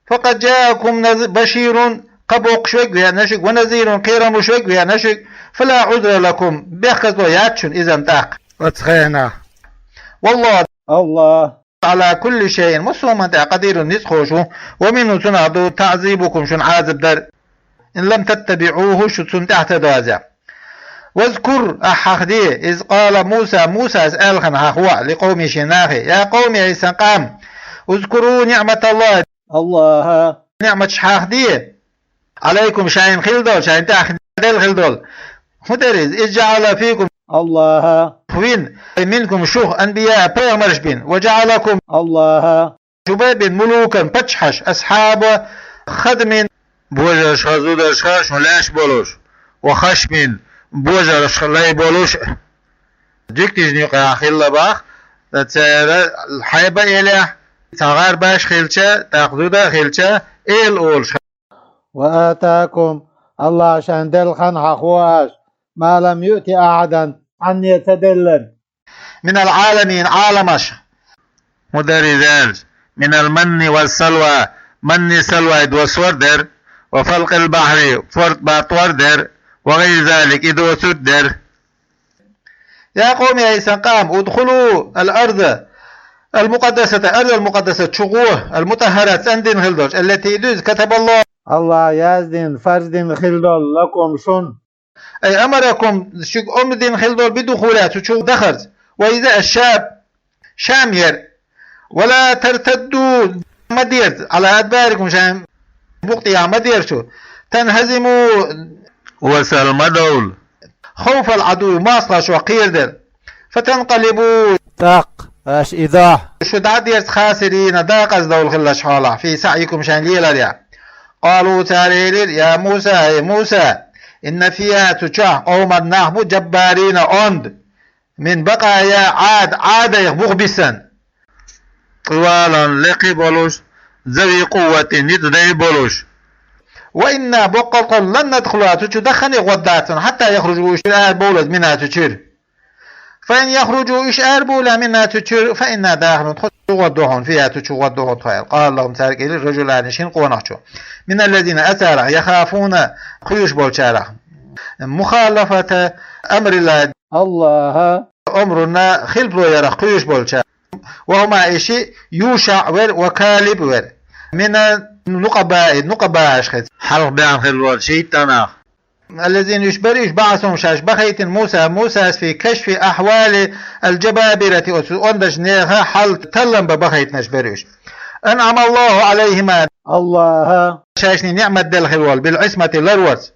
D: فقد جاءكم بشير قبوق شوك بها نشك ونذير قير مشوك بها نشك فلا عذر لكم بيخذوا ياتشن إذا انتاق
C: وتخينا
B: والله
D: على كل شيء مسوما قدير نسخوشو ومنه تنعدو تعذيبكم شن عازب در إن لم تتبعوه شتن تحت دوازع واذكر أحخدي إذ قال موسى اسأل خن هخوع لقوم شناخي يا قوم عيسى قام اذكروا نعمة الله نعمة شحاخدي عليكم شاين خلدول شاين تأخدي خلدول مدرز إذ جعل فيكم
B: الله
D: وين منكم شوخ أنبياء بيغمرش بين وجعلكم
B: الله
D: شباب ملوكا بتشحش أصحاب خدم بوجرش خزودش خاش ولاش بولوش وخشمين بوجرش خلاي بولوش جيك تجني قاخي الله باخ تتسير الحيبة إله تغار باش خيلشة تاخذودا خيلشة إيل أولش
B: وآتاكم الله عشان دلخن حخواش ما لم يؤتي أحدا أن يتدلل
D: من العالمين عالمش مدرزال من المن والسلوى من سلوى وسوردر وفلق البحر فرط باتوردر وغير ذلك إدو سدر يا قوم يا إسقام ادخلوا الأرض المقدسة شغوه المطهرات سندين خلدوش التي يدوز كتب
B: الله يازدين فرزدين خلدول لكم شن
D: أي أمركم شك أمدين خلدول بدخولات وشو دخلت وإذا الشاب شامير ولا ترتدوا مدير على أدباركم شام بقطيع مدير شو تنهزموا وسلم دول خوف العدو ماصلش وقيردر فتنقلبوا
B: تاق اش إذا
D: شو دعدير خاسرين داق از دول خلش حالة في سعيكم شان ليلة قالوا تعالي يا موسى إن فيها تشاه قوما نحبو جبارين أند من بقايا عاد يخبخ بسن طوالا لقي بولوش ذوي قوة ندري بولوش وإنا بقلق لن ندخلها تدخن غدات حتى يخرجوا إشعار بولد منها تشير فإن يخرجوا إشعار بولد منها تشير فإنا داخل تغدوهم فيها تغدوهم قال لهم تارك إلي الرجلان شين قونحشو من الذين أتارع يخافون خيوش بولشارع مخالفة أمر الله أمرنا خلبو يرى خيوش بولشارع وهما إشي يوشع ور وكالب ور من نقباء أشخاص حلق بيان خلوال شيطانا الذين يشبعثهم شاش بخيت موسى في كشف أحوال الجبابرة وندش نيها حل تلم ببخيت نشبريش أنعم الله عليهما
B: الله
D: شاشني نعمة دل خلوال بالعصمة الأروس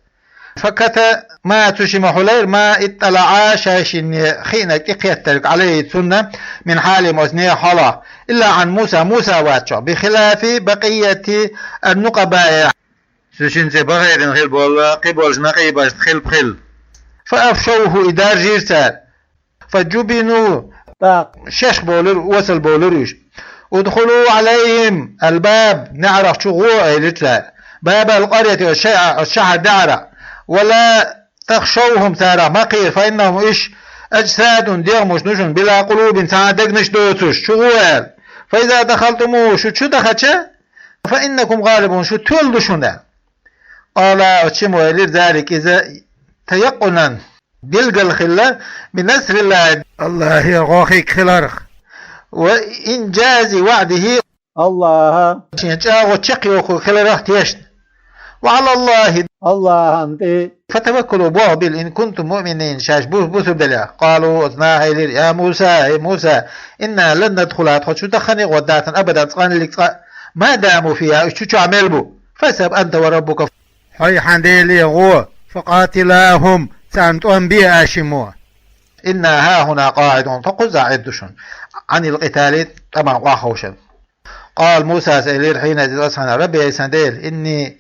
D: فكتا ما تشم حلير ما اطلع شاشن خينك اقيتلك عليه سنة من حال مزنية حلا إلا عن موسى واتشا بخلاف بقية النقباء سوشين بغير خل بول قبول نقيباش خل فأفشوه إدار جيرسال فجبنوا شيخ بولر وصل بولروش ادخلوا عليهم الباب نعرف شغوع لتلال باب القرية والشعر دعرة ولا تخشوهم سارة مقير فإنهم أجساد ديغمش نشن بلا قلوب سعادقنش دوتش شغوال فإذا دخلتموه شو دخلتش فإنكم غالبون شو تولدشون قال أتشموا ذلك إذا تيقنا بلغ الخلة بنصر الله
C: يغوخيك خلارخ
D: وإنجاز وعده
B: الله
D: وعلى
B: الله أنت
D: فتوكلوا بوهبل إن كنتم مؤمنين شاش بوث بلا قالوا أثناء يا موسى إنا لن ندخلها تخد شو دخني وداتا أبدا ما داموا فيها شو عملوا فسب أنت وربك
C: حي حنديلي غو فقاتلاهم سانتون بي آشموه
D: إنا ها هنا قاعدون فقل عدشن عن القتال طبعا واخوشا قال موسى سئلير حين أسحنا ربي يا سنديل إني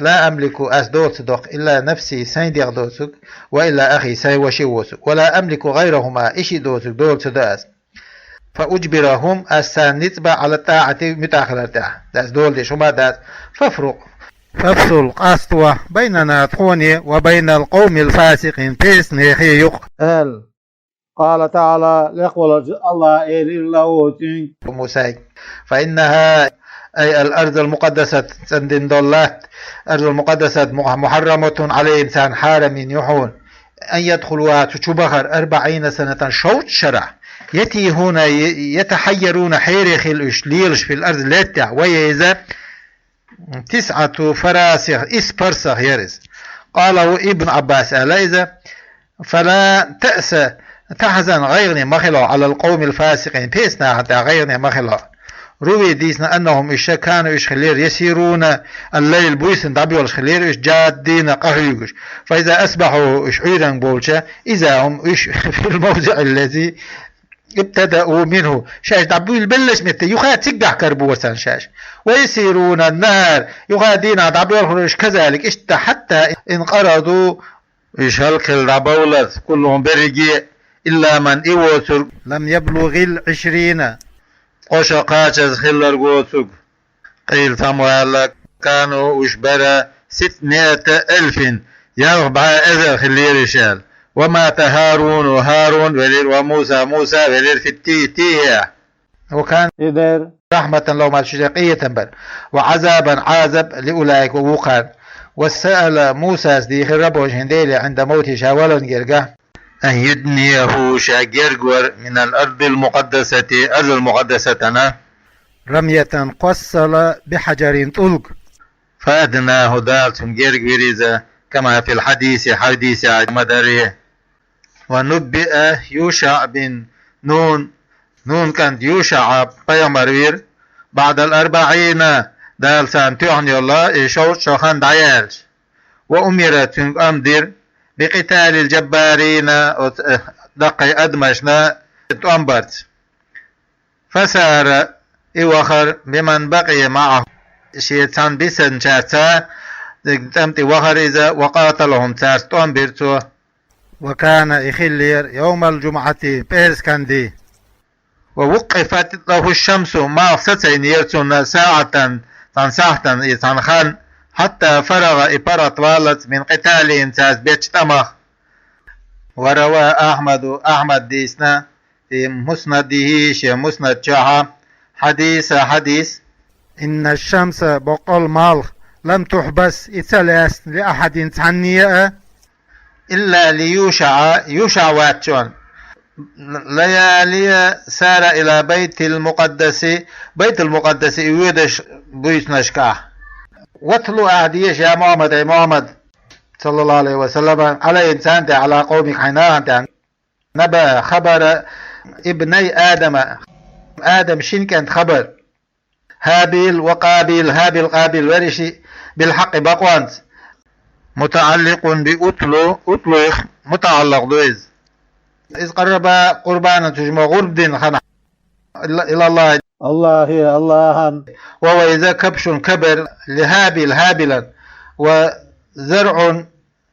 D: لا أملك دوت صدق إلا نفسي سينديق دوتك وإلا أخي سيوشيوسك ولا أملك غيرهما إشي دوتك دول صدق فأجبرهم نتبع على الطاعة متأخر تاع داس دول دي شما داس
C: فافصل قاستوة بيننا تخوني وبين القوم الفاسقين تيسني خيق
B: قال تعالى لقول الله إله
D: موسى فإنها أي الأرض المقدسة سندن دولات الأرض المقدسة محرمة على إنسان حارم يحون أن يدخلوها تشبخر 40 سنة شوط شرع يتي هنا يتحيرون حيرخ الأشليلش في الأرض لتع ويزا 9 فراسخ إسبرسخ يرز قاله ابن عباس أليزا فلا تأسى تحزن غيرني مخلو على القوم الفاسقين بيسنا حتى غيرني مخلو روي ديسنا أنهم كانوا خلير يسيرون الليل بويسن دابيول خلير جادين قهيوش فإذا أصبحوا عيرا بولشا إذا هم في الموضع الذي ابتدأوا منه شاش دابيول بلش متى يخاد سقح كربوسا شاش ويسيرون النهر يغادين دابيول خليش كذلك حتى انقرضوا هلك الربولت كلهم برجي إلا من إيوسر
C: لم يبلغ 20
D: قشقاش خلر قوسك قيل ثموالك كانوا وشبرا 600,000 يربع إذا خلير شال ومات هارون ولير وموسى ولير في التيه وكان
B: إذر
D: رحمة لهم الشرقية بل وعذابا عذب لأولئك ووقان وسأل موسى دي ربه هنديلي عند موت شاولا جرقه أن يدنيه شاجرجور من الأرض المقدسة أرض المقدسة
C: رمية قصل بحجر طلق
D: فأدناه دالت جرجوريزا كما في حديث مدري ونبئ يوشع بن نون كانت يوشع بيامرير بعد 40 دال سان تعني الله شوخان دعيالش وأمرت أمدر بقتال الجبارين دقي أدمشنا تأمبرت فسار إوخر بمن بقي معه شيطان بسن شاتا تمت وخر إذا وقاتلهم تار تأمبرتو
C: وكان إخلير يوم الجمعة بيرسكندي
D: ووقفت له الشمس ما ستين يرسون ساعة تنخان حتى فرغ إبرة والت من قتال إنساس بيجتمخ وروى أحمد ديسنا في مسنده مسند جاها حديث
C: إن الشمس بقول مالخ لم تحبس إتلاس لأحد تعنية
D: إلا ليوشع واتشون ليالي سار إلى بيت المقدس يودش بيت نشكاه
A: واتلو أعديش يا محمد يا محمد صلى الله عليه وسلم على إنسان دي على قومك حينان نبأ خبر ابني آدم شين كانت خبر هابيل وقابيل هابيل قابيل ورشي بالحق بقوانت
D: متعلق بأتلو متعلق دويز
A: إذ قرب قربانا تجمع غرب دين خنا إلى الله
B: الله الله
A: وهو إذا كبش كبر لهابيل هابلا وزرع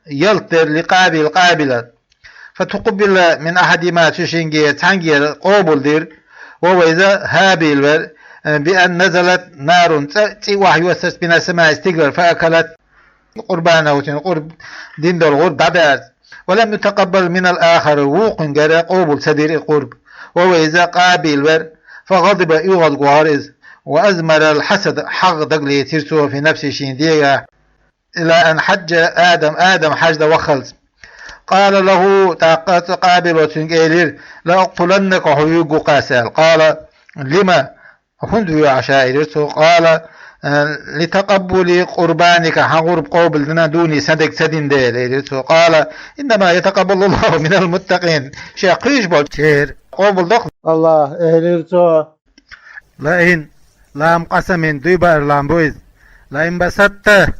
A: يلتر لقابل قابلا فتقبل من أحدهما تشينجي تانجي قوبل دير وهو إذا هابيل بأن نزلت نار وحي وسس بنا سماء استقبل فأكلت قربانه قرب دين دول غرب بعد ولم يتقبل من الآخر ووق جرى قوبل سدير قرب وهو إذا قابل فغضب يغض قوارز وأزمر الحسد حق دقلي ترسوه في نفسه شيندية إلى أن حج آدم حج وخلص قال له تاقات قابل وتنقيلير لأقتلنك وحيوق قاسال قال لما هند يا عشائر قال لتقبل قربانك حقرب قوبل لنا دوني صدق سدين ديل قال إنما يتقبل الله من المتقين شاقيش بالشير قوبل دخل
B: الله إهليرتو
C: لئن لام قسم دوبر لام بويز لئن بسطت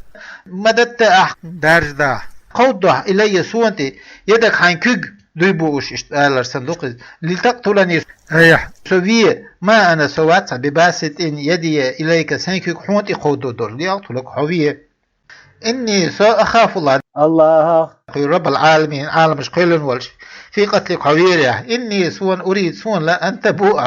A: مددت
C: درج ده
A: قوضح إلي سوانتي يدك حين كيج دويبوش اشتغالر صندوق لتقتلني
C: ايح
A: سوية ما أنا سوات بباسط إن يدي إليك سنكيك حونتي قودو دور ليقتلك حوية إني سأخاف الله
B: الله
A: رب العالمين عالم شقيل والش في قتلك حويرة إني سوان أريد سوان لا أن تبوء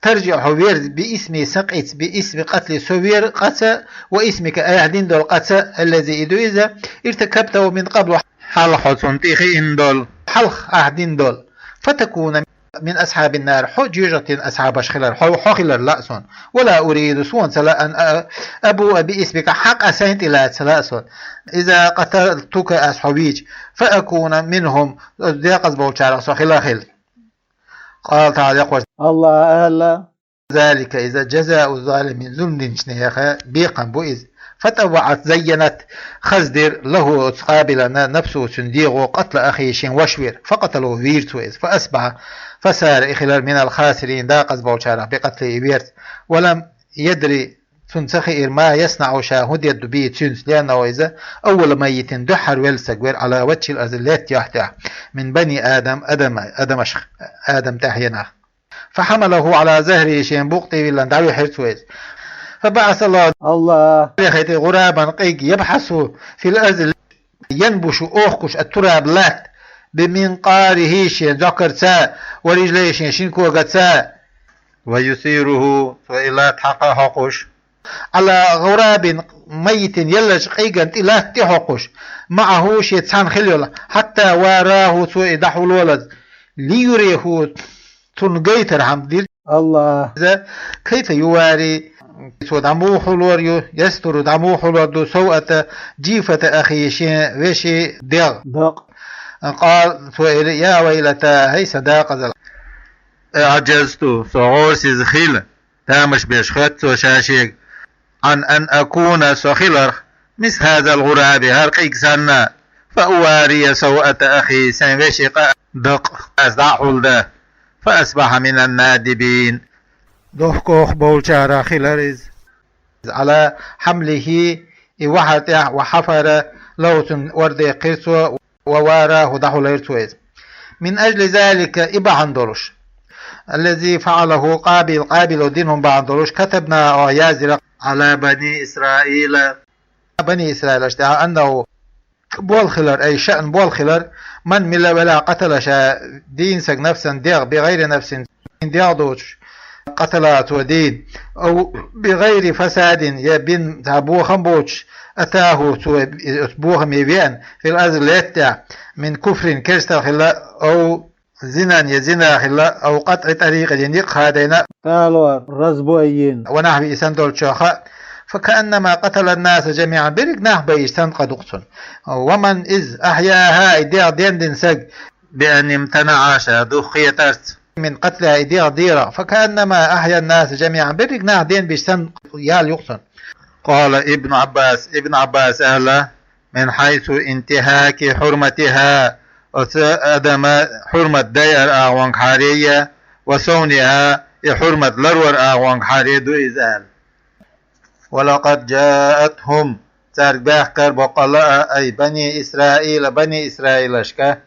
A: ترجع حوير باسمي سقيت باسم قتل سوير قتل واسمك أيهدين دول قتل الذي إدو إذا ارتكبته من قبل
D: حلقة تنتيخي إندول
A: حلق أهدين دول فتكون من أصحاب النار حجيجة أصحاب شخلر حخلر لأسون ولا أريد سوان سلا أن أبوء باسمك حق أسينت إلى سلاسون إذا قتلتك أصحابيج فأكون منهم ديقظ بوشارة سخلا خل قال تعالى يقول
B: الله أهلا
A: ذلك إذا جزاء الظالمين ظلم شنيخة بيقا بوئز فتوعت زينت خزدر له قابل نفسه سنديغ قتل أخي شين وشوير فقتلوا فيرتويز فأسبع فسار إخلال من الخاسرين داقز بوشارة بقتل إبيرت ولم يدري تنسخير ما يصنع شاهد يد بي تشنس لأنه إذا أول ميت دحر ويلسقور على وجه الأرض التي يحتها من بني آدم تحينا فحمله على زهره شين بوقتي ولا دعوي حرسويز فبعث الله خيتي غرابا قيق يبحث في الأرض ينبش أوخكش التراب لات بمنقاره شين ذكر سا ورجليه شين كوغت سا
D: ويسيره فإلى تحققش
A: على غراب ميت يلج قيقا إلى تحقش معه شيء تسان خليل حتى وراه سوء دحو الولد ليريه تنقيتر حمد
B: الله
A: كيف يواري دموح الور يستر دموح الور سوءة جيفة أخي شين وشي دق قال سوء يا ويلتا هي صداقة
D: عجزت صغور سيزخيل تامش بيشخط وشاشيك عن أن أكون سخيلر مثل هذا الغراب هرقيك سنة فأواري سوءة أخي سنوشق دق أزدعول ده فأصبح من النادبين
C: دهكوخ بولشارة خلاريز
A: على حمله وحفر لوتن وردي قرسو وواراه دحول يرسويز من أجل ذلك إبعان دروش الذي فعله قابل دينهم بعد دروش كتبنا آيازر
D: على بني إسرائيل
A: اشتهى أنه بول خلر أي شأن بول خلر من ملا ولا قتل دين سق نفسا ديغ بغير نفس ديغ دوش قتلات ودين أو بغير فساد يبين تابو خنبوش أتاه بوهم يبين في الأرض التي من كفر كرستا خلا أو زنا يزنا خلا أو قطع طريق ينيق هذين
B: قالوا رزبويين
A: ونحو إسان دول شاخاء فكأنما قتل الناس جميعا برقناه بيشتن قد اقتل ومن إذ أحياها إديع دين دين سق
D: بأن امتنع شادوخية ترس
A: من قتلها إديع ديرة فكأنما أحيا الناس جميعا برقناه دين بيشتن يال يقتل
D: قال ابن عباس أهلا من حيث انتهاك حرمتها أدم حرمة دير أغوانك حارية وصونها حرمة لرور أغوانك حارية دو إزال. ولقد جاءتهم تارك باحكر بقلاء أي بني إسرائيل أشكا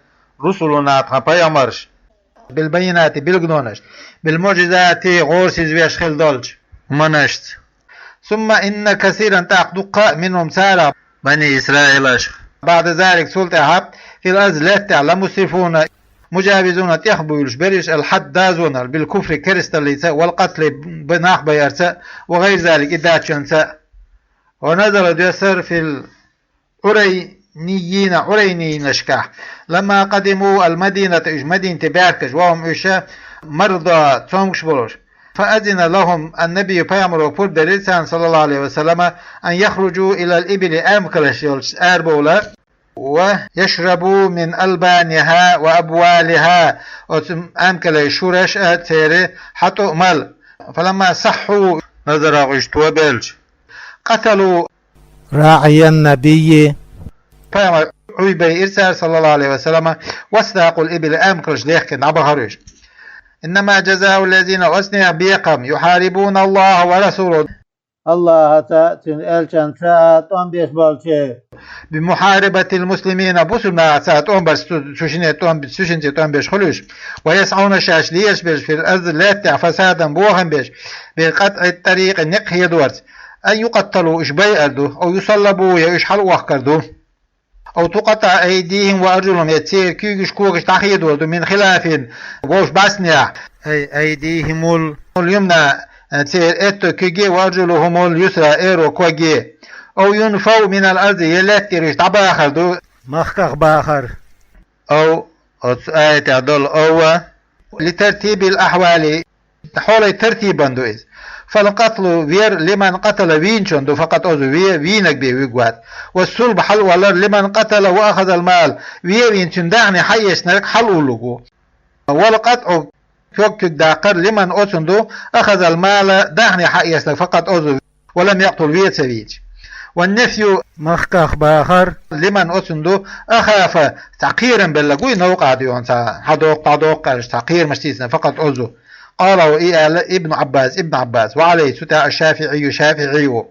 D: رسلنا تخبيمرش بالبينات بالجنونش بالمعجزات غورسيز بيشخل دولج منشت. ثم إن كثيرا تأخذ منهم سارة بني إسرائيل بعد ذلك سلطة في الأرض لا تعلم مسرفون مجاوزون تيخبويلش بريش الحد دازون بالكفر كريستاليسا والقتل بناخ بيرسا وغير ذلك إداتشنسا. ونزل ديسر في العرينيين أشكاح لما قدموا المدينة مدينة باركش وهم إشا مرضى تسومش بلوش فأذن لهم النبي بيامر وفرد لسان صلى الله عليه وسلم أن يخرجوا إلى الإبل أمكلش أربولا ويشربوا من ألبانها وأبوالها أمكل شورش تيري حتى مال. فلما صحوا نظر غشتوا بلج قتلوا
B: راعي النبي
D: بيامر عيبي إرسال صلى الله عليه وسلم واستاقوا الإبل أمكلش ليحكن عبهرش. إنما جزاء الذين أسنع بيقم يحاربون الله ورسوله
B: الله تأتين إلشان ساعت بيش بالشي
D: بمحاربة المسلمين بسنا ساعت بس سوشنتي بيش خلوش ويسعون شاش ليش بيش في الأرض لا فسادا بوهم بيش بقطع الطريق النقه دورت أن يقتلوا إش بيأردو أو يصلبوا يشحلوا وحكردو أو تقطع أيديهم وأرجلهم يتسير كيش كوكش تحيدوا من خلاف ووش باسنع
C: أي أيديهم
D: اليمنى تسير إتو كيجي وأرجلهم اليسرى إيرو كوجي أو ينفوا من الأرض يلاتي ريش تباخر دو
C: مخخ باخر
D: أو آية عدل أو لترتيب الأحوال حول ترتيبا دو إذ فالقتل وير لمن قتل وينشون دو فقط أوزو وينك بي ويقوات والسلب حل ولر لمن قتل وأخذ المال وينشون دعني حيش نرك حلو لغو والقطع كوك داقر لمن أوزن دو أخذ المال دعني حيش نرك فقط أوزو ولم يقتل ويتسويج. والنفي
C: مخخ باخر
D: لمن أوزن أخاف تعقيرا باللغوي نوقع ديون حدوق تعقير مشتيسنا فقط أوزو. قالوا ابن عباس وعليه ستا الشافعي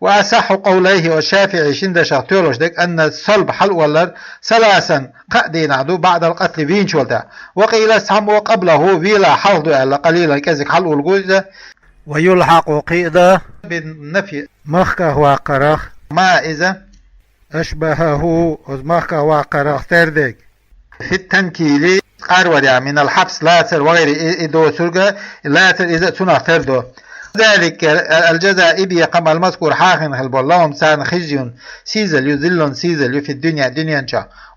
D: وأصح قوليه والشافعي شند شاطيروش ديك أن الصلب حل ولر ثلاثا قادين عدو بعد القتل فين شولتا وقيل سام وقبله ويلا حلدو ألا قليلا كذلك حل والجوز
C: ويلحق قيدة
D: بالنفي
C: مخه وقرخ
D: ما إذا
C: أشبهه مخه وقرخ تردك
D: في التنكيل قاروريا من الحبس لاتر وغير إدو سرقة لاتر إذا تنع تردو ذلك الجزاء إبي قم المذكور حاخن خلب اللهم سان خزي سيزل يذل سيزل في الدنيا دنيا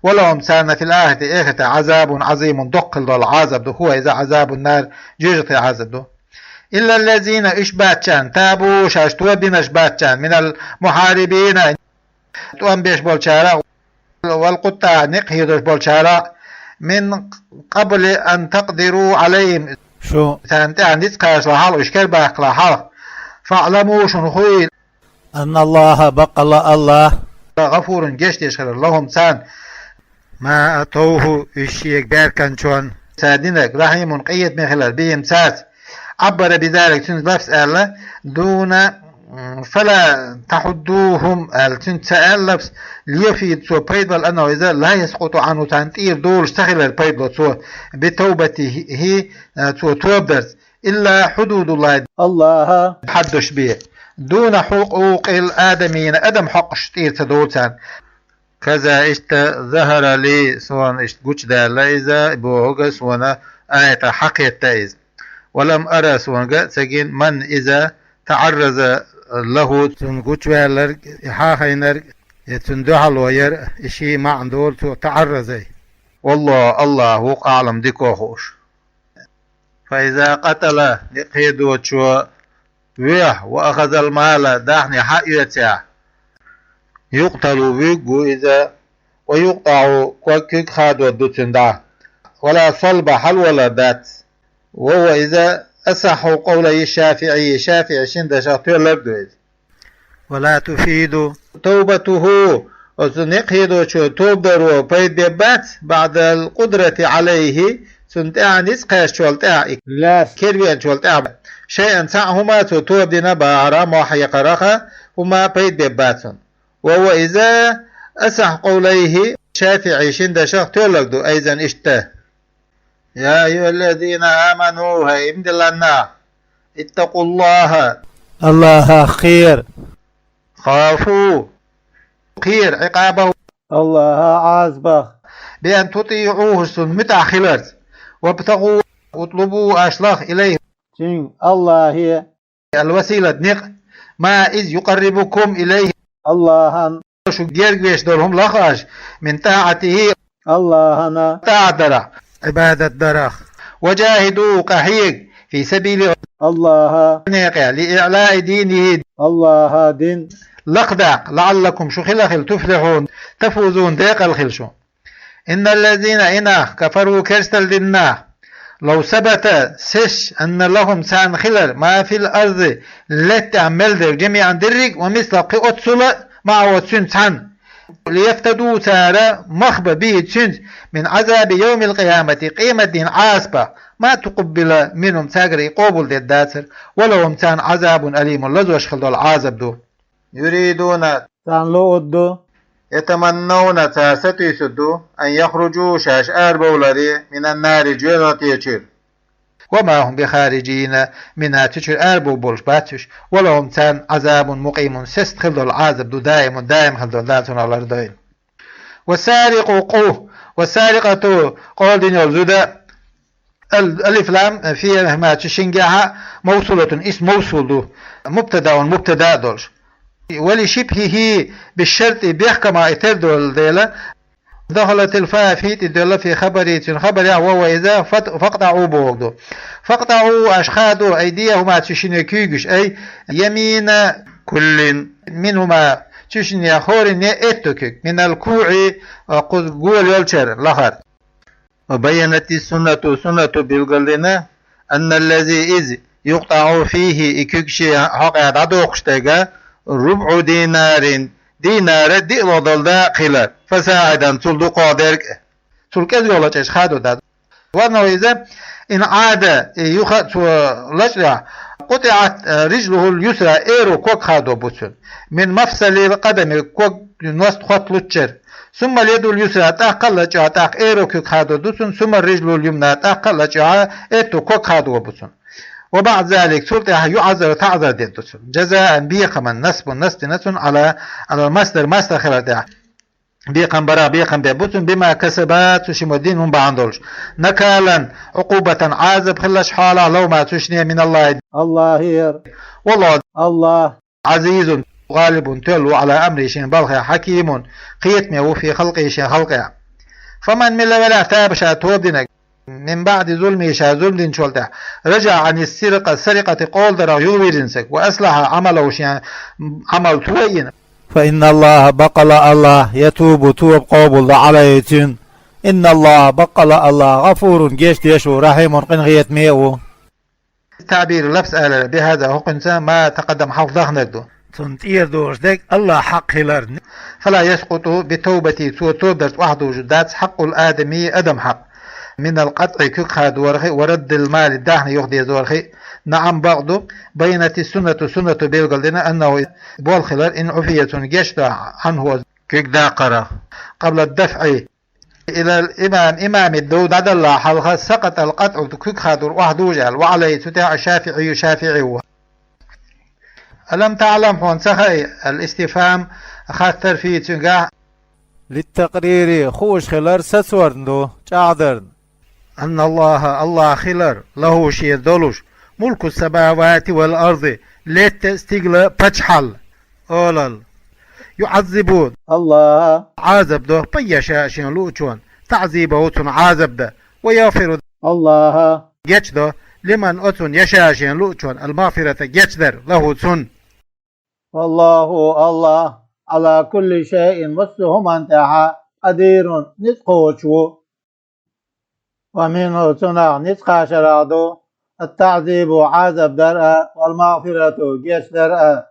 D: ولهم سان في الآخرة إخت عذاب عظيم دقل دول عذاب هو إذا عذاب النار جوجت عذاب دو. إلا الذين إشباتشان تابوا شاشتوا بين إشباتشان من المحاربين توان بيش بولشارا والقطاع نقهي دوش بولشارا من قبل أن تقدروا عليهم
B: شو
D: سانتي عن ديسكاش لحال وإشكال باق لحال فاعلموا شنخوي
B: أن الله بقل الله
D: غفور جشت يشخر لهم سان
C: ما أتوه الشيك باركن شون
D: سادينك رحيم قيد من خلال بهم سات عبر بذلك تنس ألا دون فلا تحدوهم تنسأل لبس ليفيد سو بيضل أنه إذا لا يسقط عنه تنتير دول اشتغل البيضل سو بتوبته هي سو توبرز إلا حدود
B: الله
D: حدش به دون حقوق الآدمين أدم حق شتير تدولتان كذا اشت ظهر لي سوان اشت قوش دا لا إذا بوغس سوانا آية حقية تايز ولم أرى سوان سجين من إذا تعرض له
C: تنقوش والر حاخينر يتندوح الوير اشي ما عندول تعرضي
D: والله الله أعلم ديكو خوش. فإذا قتل يقيدو شو ويح وأخذ المال داحني حقيتها يقتل ويقو إذا ويقطع كوكيك خاد ودوتن دا ولا صلب حل ولا دات وهو إذا أصح قولي الشافعي شند شاطير لبدو
C: ولا تفيد
D: توبته وسنقيد شو توبدر بيدبات بعد القدرة عليه سنتع نسقى شولتع
B: لاس
D: كيربيان شولتع شيئا سعهما توب دينا بارا موحي قرخة هما بيدبات وهو إذا أسح قوليه شافعي شند شخ تولقدو أيضا اشته يا أيها الذين آمنوا هيمد لنا اتقوا الله
B: الله خير
D: خافوا خير عقابه
B: الله عازبخ
D: بأن تطيعوه سن متأخلت وابتغوا واطلبوا أشلاخ إليه
B: تين الله هي
D: الوسيلة نق ما إذ يقربكم إليه
B: الله
D: شو جيرجيش دورهم لخاش من طاعته
B: الله أنا
D: تعدرة
C: عبادة درخ
D: وجاهدوا قحيق في سبيل
B: الله
D: لإعلاء دينه
B: الله دين
D: لقدق لعلكم شو خلخل تفلحون تفوزون ديق الخلشون إن الذين إنا كفروا كرستل دينا لو ثبت سش أن لهم سان خلر ما في الأرض لتعمل جميعا درق ومثل قئت سلة مع وتسن سان ليفتدوا سارة مخبة به تسن من عذاب يوم القيامة قيمة دين عاصبة ما تقبل منهم ساقر يقوبل دي الداسر ولو كان عذاب أليم لزوش خلدوا العذاب دو يريدون
B: سان لو أدو
D: يتمنون تاسة يسدو أن يخرجوا شاش بولاري من النار جيرة يشير وما هم بخارجين منها تشير أربو بولش باتش ولهم كان عذاب مقيم سست خلدوا العذاب دو دائم خلدوا داتون على الأرضين والسارق قوه والسارقة قول دين يلزودا الألف لام فيها ما تشنجها موصولة اسم موصول دو مبتدا دولش ولشبهه بالشرط بيحكم اعتدل ديلا دخلت الفاء في خبري وهو إذا فقطعوا بوغدو فقطعوا أشخاذ أيديهما تشنكيجش أي يمين كل منهما تشني خورن اتكك من الكوع قول يلشر لخر وبينت سنة بالقلنا أن الذي إذ يقطع فيه إككشي حقا دادوخشتغا ربع دينار دي وضل خلال فساعدا تلدو قادر تلك يولا تشخادو داد وأنه إذا إن عاد يخط لجرع قطعت رجله اليسرى إيرو كوك خادو بوتسون من مفصل القدم كوك نوست خط لتشر ثم اليد اليسرى تاقل لجع تاق إيرو كوك خادو دوسون ثم الرجل اليمنى تاقل لجع إيتو كوك خادو بوتسون وبعد ذلك سلطة يعذر تعذر دينتسون جزاء بيقما نسب نسن على المصدر خلال بيقم برا بيقم بيبوتون بما كسبات تشمدين هم بعندولش نكالا عقوبة عازب خلش حالا لو ما تشني من الله
B: الله هير
D: والله
B: الله
D: عزيز غالب تلو على أمر شين بلغ حكيم قيتم وفي خلقه شين خلقه فمن من ولا تاب شاتوب دينك من بعد ظلمه ظلم دين شولته رجع عن السرقة قول درا يويرنسك وأصلح عمله شين عمل توين
B: فإن الله بقل الله يتوب توب قابل عليتين إن الله بقل الله غفور جيش يشو رحيم قنغيت ميو
D: تعبير لبس بهذا هو ما تقدم حفظه نقدو
C: تنتير دورش ديك الله حق هلرن
D: فلا يسقط بتوبتي توب درس وحده جدات حق الآدمي أدم حق من القطع كخاد ورد المال الدهن يغدي زورخي نعم بعضه بينت سنة بيلقلنا أنه بول خلال إن عفية جشت عنه كيك داقرة قبل الدفع إلى إمام الدود عد الله حلقة سقط القطع كيك خاد وحده جال وعليه تتاع شافعي ألم تعلم هون سخي الاستفهام خاطر في تنقع
B: للتقرير خوش خلال سسورندو تعذرن
C: أن الله خلر له شيء دولش ملك السماوات والأرض ليت استقل بتشحل أولل يعذبون
B: الله
C: عذب ده بيشاشين لوچون تعذيبه تن عذب ده ويغفر
B: الله
C: جيش ده لمن أتن يشاشين لوچون المغفرة جيش در له تن
B: والله الله على كل شيء وسهم انتهى قدير نتقوشو ومنه صنع نسخة شرادو التعذيب عذب درء والمغفرة جيش درء